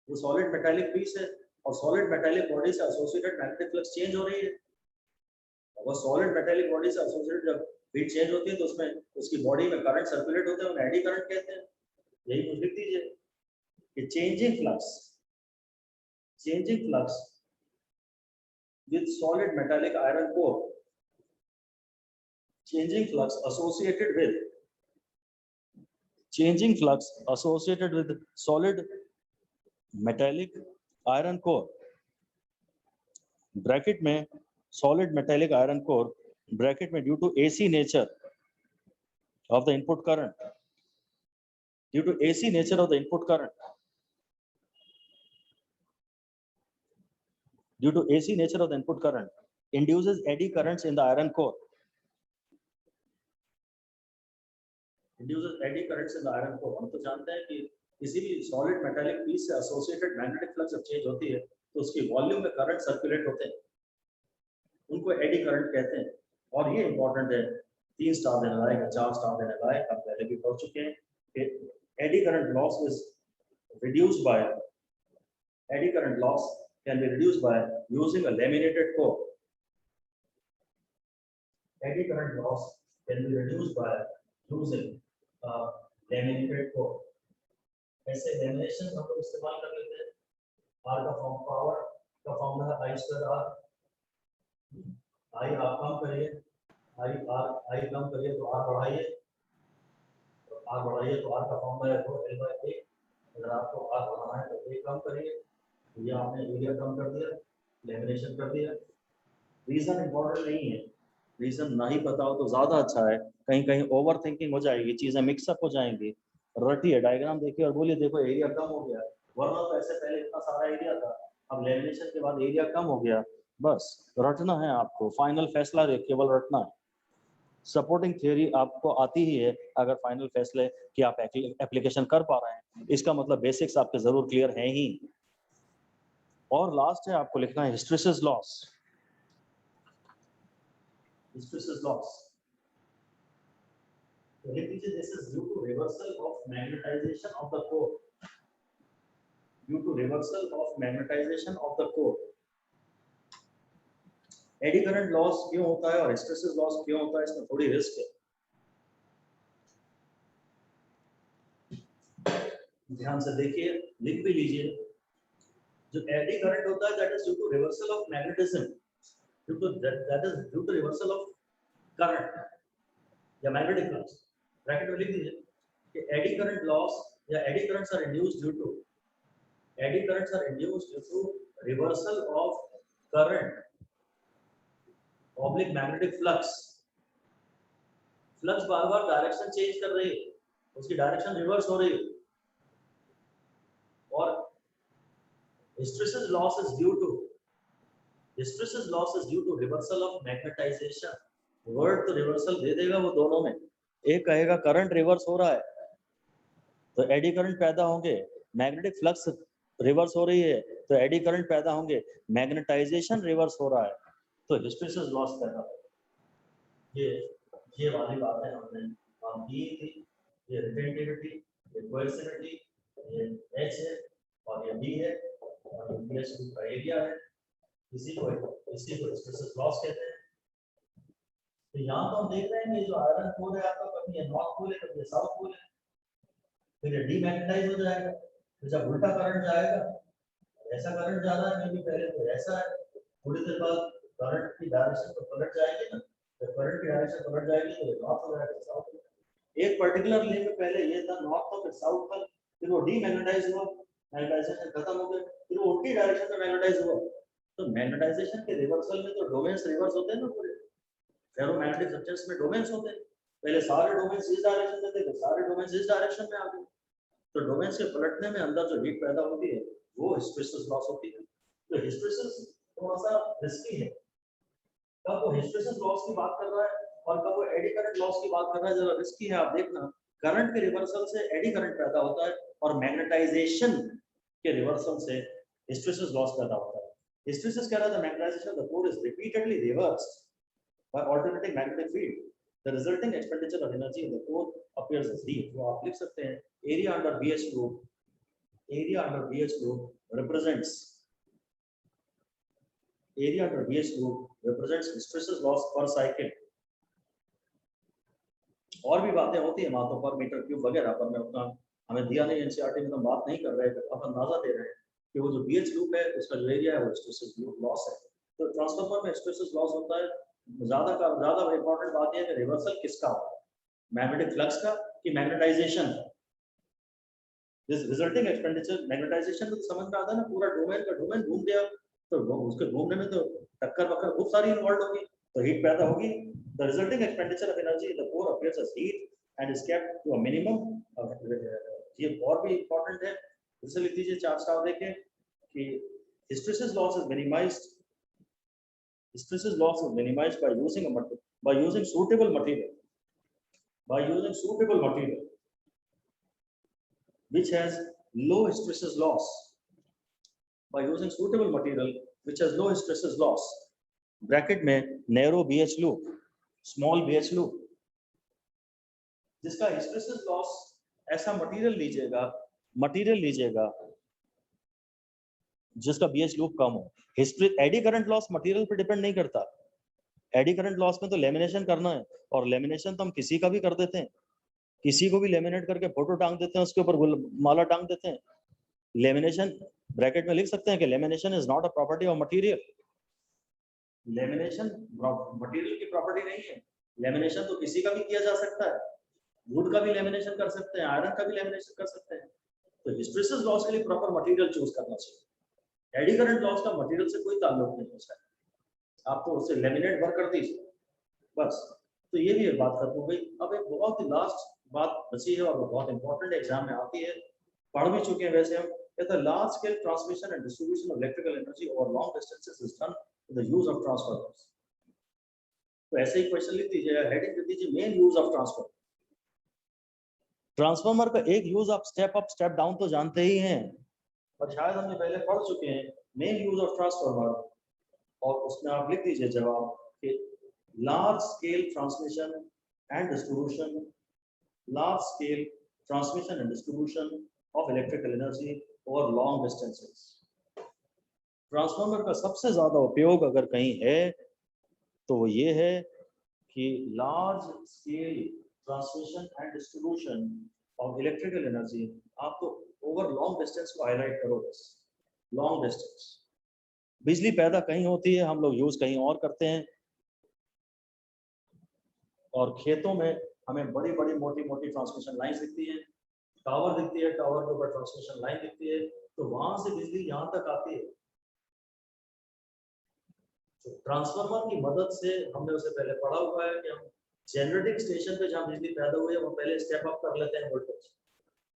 वो सॉलिड मेटालिक पीस है, और सॉलिड मेटालिक बॉडी से एसोसिएटेड मैग्नेटिक फ्लक्स चेंज हो रही है। वो सॉलिड मेटालिक बॉडी से एसोसिएटेड जब हीट चेंज होती है तो उसमें उसकी बॉडी में करंट सर्कुलेट होते हैं, उन्हें एडी करंट कहते हैं। यही कुछ लिख दीजिए कि changing flux with solid metallic iron core, changing flux associated with solid metallic iron core, bracket में solid metallic iron core, bracket में due to AC nature of the input current, due to AC nature of the input current, due to AC nature of the input current induces eddy currents in the iron core, induces eddy currents in the iron core। हम तो जानते हैं कि किसी भी solid metallic piece से associated magnetic flux जब change होती है तो उसकी वॉल्यूम में करंट सर्कुलेट होते हैं, उनको एडी करंट कहते हैं। और ये इंपॉर्टेंट है, 3 स्टार देने लायक, 4 स्टार देने लायक, हम पहले भी पढ़ चुके हैं कि eddy current loss is reduced by, AD current loss can be reduced by using a laminated core। Eddy current loss can be reduced by using a laminated core। ऐसे लैमिनेशन हम लोग इस्तेमाल कर लेते हैं। R का फॉर्म, पावर का formula है I स्क्वायर R। I आप कम करिए, I कम करिए तो R बढ़ाइए, तो R बढ़ाइए तो R का फॉर्मूला है रो L बाय A। अगर आपको R बढ़ाना है तो A कम करिए, ये आपने एरिया कम कर दिया, लैमिनेशन कर दिया। रीजन इंपॉर्टेंट नहीं है, रीजन ना ही पता हो तो ज्यादा अच्छा है, कहीं कहीं ओवर थिंकिंग हो जाएगी, चीजें मिक्सअप हो जाएंगी। रटिए, डायग्राम देखिए और बोलिए देखो एरिया कम हो गया, वरना तो ऐसे पहले इतना सारा एरिया था, अब लैमिनेशन के बाद एरिया कम हो गया। बस रटना है आपको, फाइनल फैसला केवल रटना है। सपोर्टिंग थ्योरी आपको आती ही है अगर फाइनल फैसले की आप एप्लीकेशन कर पा रहे हैं, इसका मतलब बेसिक्स आपके जरूर क्लियर हैं ही। और लास्ट है आपको लिखना है हिस्टैरिसीस लॉस। हिस्टैरिसीस लॉस तो लिख दीजिए this is due to reversal of magnetisation of the core, due to reversal of magnetisation of the core. Eddy current loss क्यों होता है और हिस्टैरिसीस लॉस क्यों होता है, इसमें थोड़ी रिस्क है। ध्यान से देखिए, लिख भी लीजिए। जो एडी करंट होता है that is due to reversal of magnetism, that is due to reversal of current या मैग्नेटिक फ्लक्स। ब्रैकेट में लिख दीजिए कि एडी करंट लॉस या eddy currents are induced due to reversal of current oblique magnetic flux. Flux बार बार direction change कर रही है, उसकी डायरेक्शन रिवर्स हो रही है, और hysteresis loss is due to reversal of magnetization। Word तो रिवर्सल दे देगा वो दोनों में, एक कहेगा करंट रिवर्स हो रहा है तो एडी करंट पैदा होंगे, मैग्नेटिक फ्लक्स रिवर्स हो रही है तो एडी करंट पैदा होंगे, मैग्नेटाइजेशन रिवर्स हो रहा है तो हिस्टेरेसिस लॉस पैदा होगा। ये वाली बातें हमने की थी। ये रिटेंटिविटी, ये कोएसिविटी, ये एच है और ये बी है और ये बीएच का एरिया है, इसी को हिस्टेरेसिस लॉस कहते हैं। तो यहाँ तो हम देख रहे हैं कि जो आयरन कोर है आपका, कभी ये नॉर्थ पोल है कभी ये साउथ पोल है, फिर ये डीमैग्नेटाइज हो जाएगा। तो जब उल्टा करंट जाएगा, ऐसा करंट जा रहा है मे बी पहले तो ऐसा है, थोड़ी देर बाद करंट की डायरेक्शन तो पलट जाएगी ना, जब करंट की डायरेक्शन पलट जाएगी तो ये नॉर्थ हो जाएगा साउथ। एक पर्टिकुलर लेन में पहले ये था नॉर्थ था फिर साउथ था, फिर वो डीमैग्नेटाइज हुआ, मैग्नेटाइजेशन खत्म हो गया, फिर वो उल्टी डायरेक्शन में मैग्नेटाइज हुआ। तो मैग्नेटाइजेशन के रिवर्सल में तो डोमेन्स रिवर्स होते हैं ना, पूरे फेरोमैग्नेटिक सब्सटेंस में डोमेन्स होते हैं। पहले सारे डोमेन्स इस डायरेक्शन में थे, फिर सारे डोमेन्स इस डायरेक्शन में आ गए। तो डोमेन्स के पलटने में अंदर जो हीट पैदा होती है वो हिस्टेरेसिस लॉस होती है। तो हिस्टेरेसिस थोड़ा सा रिस्की है। कब वो हिस्टेरेसिस लॉस की बात कर रहा है और कब वो एडी करंट लॉस की बात कर रहा है, जरा रिस्की है। आप देखना, करंट के रिवर्सल से एडी करंट पैदा होता है और मैग्नेटाइजेशन के रिवर्सल से हिस्टेरेसिस लॉस पैदा होता है। हिस्टेरेसिस कह रहा था magnetisation the core is repeatedly reversed by alternating magnetic field, the resulting expenditure of energy in the core appears as heat। तो आप लिख सकते हैं area under BH loop represents hysteresis loss per cycle। और भी बातें होती है मापों पर, मीटर क्यूब वगैरह पर, मैं उतना हमें दिया नहीं, एनसीईआरटी में तो बात नहीं कर रहे थे, अब अंदाजा दे रहे हैं कि वो जो BH लूप है उसका जो एरिया है वो हिस्टेरेसिस लॉस है। तो ट्रांसफार्मर में हिस्टेरेसिस लॉस होता है। ज्यादा इंपॉर्टेंट बात यह है कि रिवर्सल किसका होता है, मैग्नेटिक फ्लक्स का कि मैग्नेटाइजेशन का। दिस रिजल्टिंग एक्सपेंडिचर, मैग्नेटाइजेशन तो समझ में आता है ना, पूरा डोमेन घूम गया तो उसके घूमने में तो टक्कर वक्कर खूब सारी इन्वॉल्व होगी तो हीट पैदा होगी। The resulting expenditure of energy in the core appears as heat and is kept to a minimum. ये और भी इंपॉर्टेंट है, इसे लिख दीजिए चार स्टार देके कि hysteresis loss is minimised. Hysteresis loss is minimized by using suitable material which has low hysteresis loss. By using suitable material which has low hysteresis loss, bracket में narrow BH loop, small BH loop, जिसका hysteresis loss ऐसा material लीजिएगा जिसका BH loop कम हो। AD current loss material पे depend नहीं करता। AD current loss में तो लेमिनेशन करना है, और लेमिनेशन तो हम किसी का भी कर देते हैं, किसी को भी लेमिनेट करके फोटो टांग देते हैं, उसके ऊपर माला टांग देते हैं। लेमिनेशन ब्रैकेट में लिख सकते हैं कि lamination is not a property of material. Lamination material की प्रॉपर्टी नहीं है। लेमिनेशन तो किसी का भी किया जा सकता है, वुड का भी लेमिनेशन कर सकते हैं, आयरन का भी लेमिनेशन कर सकते हैं। तो हिस्टेरेसिस लॉस के लिए प्रॉपर मटेरियल चूज करना चाहिए। एडी करंट लॉस का मटेरियल से कोई ताल्लुक नहीं होता है, आप तो उससे लेमिनेट भर कर दीजिए बस। तो ये भी एक बात खत्म हो गई। अब एक बहुत ही लास्ट बात बची है और वो बहुत इंपॉर्टेंट एग्जाम में आती है, पढ़ भी चुके हैं वैसे हम। कहता है large scale transmission and distribution of electrical energy over long distances is done with the use of transformers. तो ऐसे ही क्वेश्चन लिख दीजिए, हेडिंग लिख दीजिए main use of transformer. Transformer का एक यूज आप स्टेप अप स्टेप डाउन तो जानते ही हैं, और शायद हमने पहले पढ़ चुके हैं मेन यूज ऑफ ट्रांसफार्मर, और उसमें आप लिख दीजिए जवाब कि large scale transmission and distribution of electrical energy over long distances. Transformer का सबसे ज्यादा उपयोग अगर कहीं है तो वो ये है कि large scale transmission and distribution of electrical energy. आप तो ओवर लॉन्ग डिस्टेंस को हाईलाइट करो बस, लॉन्ग डिस्टेंस। बिजली पैदा कहीं होती है, हम लोग यूज कहीं और करते हैं, और खेतों में हमें बड़ी बड़ी मोटी मोटी ट्रांसमिशन लाइन दिखती है, टावर दिखती है, टावर के ऊपर ट्रांसमिशन लाइन दिखती है, तो वहां से बिजली यहाँ तक आती है। तो ट्रांसफार्मर की मदद से हमने उसे पहले पढ़ा हुआ है कि हम जनरेटिंग स्टेशन पे जहाँ बिजली पैदा हुई है वो पहले स्टेप अप कर लेते हैं वोल्टेज,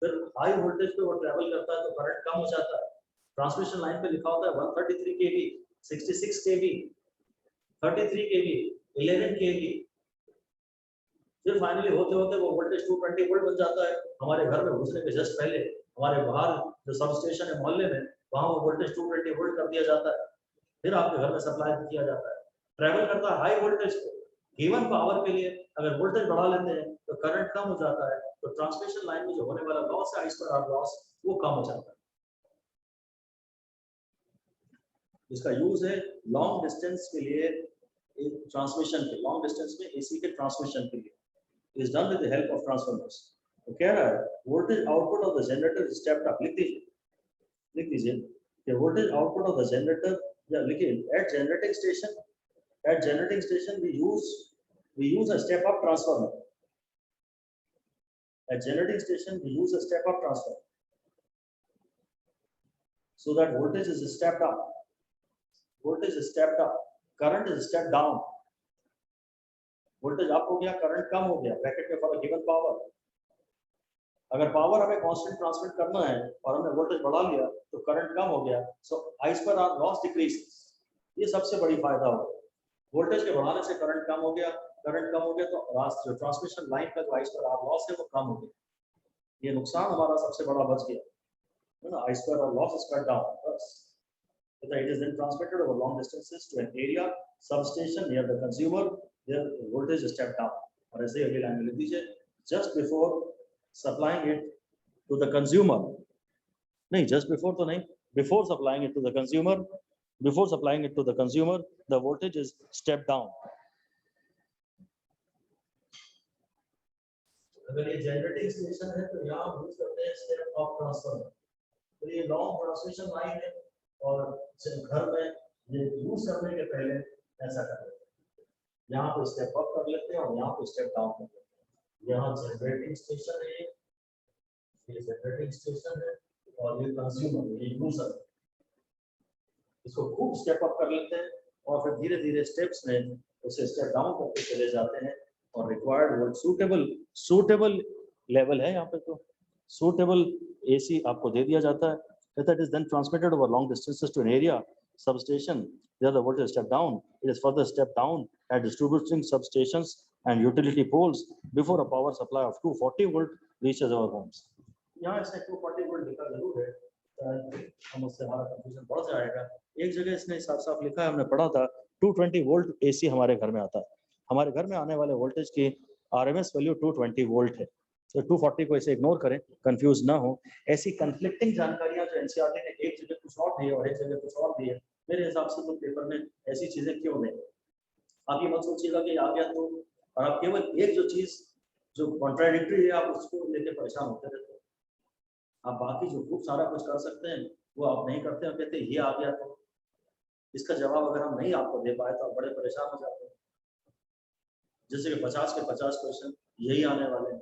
फिर हाई वोल्टेज पे वो ट्रेवल करता है तो करंट कम हो जाता है। ट्रांसमिशन लाइन पे लिखा होता है 133 kV, 66 kV, 33 kV, 11 kV, फिर फाइनली होते होते वो वोल्टेज 220 वोल्ट बन जाता है। हमारे घर में घुसने के जस्ट पहले हमारे बाहर जो सब स्टेशन है मोहल्ले में, वहां वो वोल्टेज 220 वोल्ट कर दिया जाता है, फिर आपके घर में सप्लाई किया जाता है, ट्रैवल करता है हाई वोल्टेज को गिवन पावर के लिए। अगर वोल्टेज बढ़ा लेते हैं तो करंट कम हो जाता है, तो ट्रांसमिशन लाइन में जो होने वाला लॉस है, आई स्क्वायर आर लॉस, वो कम हो जाता है। इसका यूज है लॉन्ग डिस्टेंस के लिए, ट्रांसमिशन के, लॉन्ग डिस्टेंस में एसी के ट्रांसमिशन के लिए, is done with the help of transformers. तो कह रहा है voltage output of the generator is stepped up, लिख दीजिए कि voltage output of the generator, या लिखिए at generating station, at generating station we use a step up transformer. At generating station we use a step up transformer, so that voltage is stepped up, voltage is stepped up, current is stepped down. voltage up हो गया, current कम हो गया, bracket में for given power. अगर power हमें constant transmit करना है और हमने वोल्टेज बढ़ा लिया तो करंट कम हो गया, सो आई स्क्वायर आर लॉस डिक्रीज। ये सबसे बड़ी फायदा हो, वोल्टेज के बढ़ाने से करंट कम हो गया, करंट कम हो गया तो जो ट्रांसमिशन लाइन का जो आई स्क्वायर आर लॉस है वो कम हो गया, ये नुकसान हमारा सबसे बड़ा बच गया, है ना। I square R loss is cut down, बस it is then transmitted over long distances to an area substation near the consumer, their voltage is stepped down। और ऐसे अगली लाइन में लिख दीजिए, just before supplying it to the consumer, नहीं just before तो नहीं, before supplying it to the consumer, before supplying it to the consumer the voltage is stepped down। अगर ये जनरेटिंग स्टेशन है तो यहाँ यूज करते हैं स्टेप अप ट्रांसफार्मर। तो ये लॉन्ग ट्रांसमिशन लाइन है और घर में ये यूज करने के पहले ऐसा करते हैं, यहाँ पे स्टेप अप कर लेते हैं और यहाँ पे स्टेप डाउन कर लेते हैं। यहाँ जनरेटिंग स्टेशन है, ये जनरेटिंग स्टेशन है, और ये कंज्यूमर, ये यूजर, इसको खूब स्टेप अप कर लेते हैं और फिर धीरे धीरे स्टेप्स में उसे स्टेप डाउन करते चले जाते हैं, और रिक्वायर्ड वोल्ट सूटेबल लेवल है यहाँ पे, तो सूटेबल एसी आपको दे दिया जाता है। That is then transmitted over long distances to an area substation, there the voltage step down, it is further stepped down at distributing substations and utility poles before a power supply of 240 volt reaches our homes। यहाँ इसने 240 volt लिखा जरूर है, हम उससे हमारा confusion बढ़ जाएगा। एक जगह इसने साफ साफ लिखा है, हमने पढ़ा था 220 वोल्ट एसी हमारे घर में आता है, हमारे घर में आने वाले वोल्टेज की आरएमएस वैल्यू 220 वोल्ट है, तो 240 को इसे इग्नोर करें, कंफ्यूज ना हो। ऐसी कंफ्लिक्टिंग जानकारियां जो एनसीईआरटी ने एक जगह कुछ और दी है और एक जगह कुछ और दी है, मेरे हिसाब से तो पेपर में ऐसी चीजें क्यों नहीं। आप ये मत सोचिएगा कि आ गया तो, और आप केवल एक जो चीज जो कॉन्ट्राडिक्टरी है आप उसको लेकर परेशान होते रहते हैं, आप बाकी जो खूब सारा कुछ कर सकते हैं वो आप नहीं करते हैं, कहते ये आ गया तो। इसका जवाब अगर हम नहीं आपको दे पाए तो आप बड़े परेशान हो जाते हैं। जैसे कि 50 के 50 क्वेश्चन यही आने वाले हैं,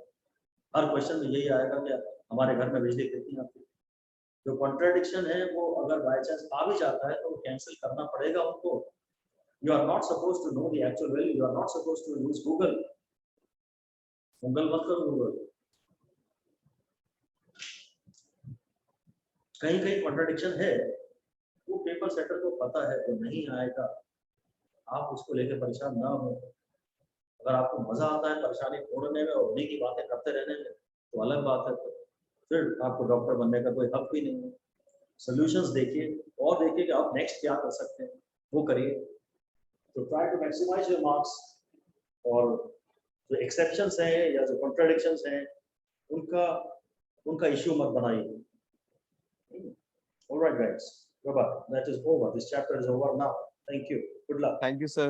हर क्वेश्चन में यही आएगा कि हमारे घर में बिजली कितनी आती है। जो कॉन्ट्राडिक्शन है वो अगर बाय चांस आ भी जाता है तो कैंसिल करना पड़ेगा उनको। You are not suppose to know the actual value, you are not suppose to use Google मत करो गूगल। कहीं कॉन्ट्राडिक्शन है, वो पेपर सेटर को पता है तो नहीं आएगा, आप उसको लेकर परेशान ना हो। अगर आपको मजा आता है परेशानी छोड़ने में और उन्हीं की बातें करते रहने में तो अलग बात है, तो फिर आपको डॉक्टर बनने का कोई हक भी नहीं है। सॉल्यूशंस देखिए और देखिए कि आप नेक्स्ट क्या कर सकते हैं, वो करिए। तो try to maximise your marks, और जो एक्सेप्शंस हैं या जो कॉन्ट्राडिक्शंस हैं उनका इश्यू मत बनाइए। All right guys, bye bye, that is over, this chapter is over now, thank you, good luck। Thank you sir।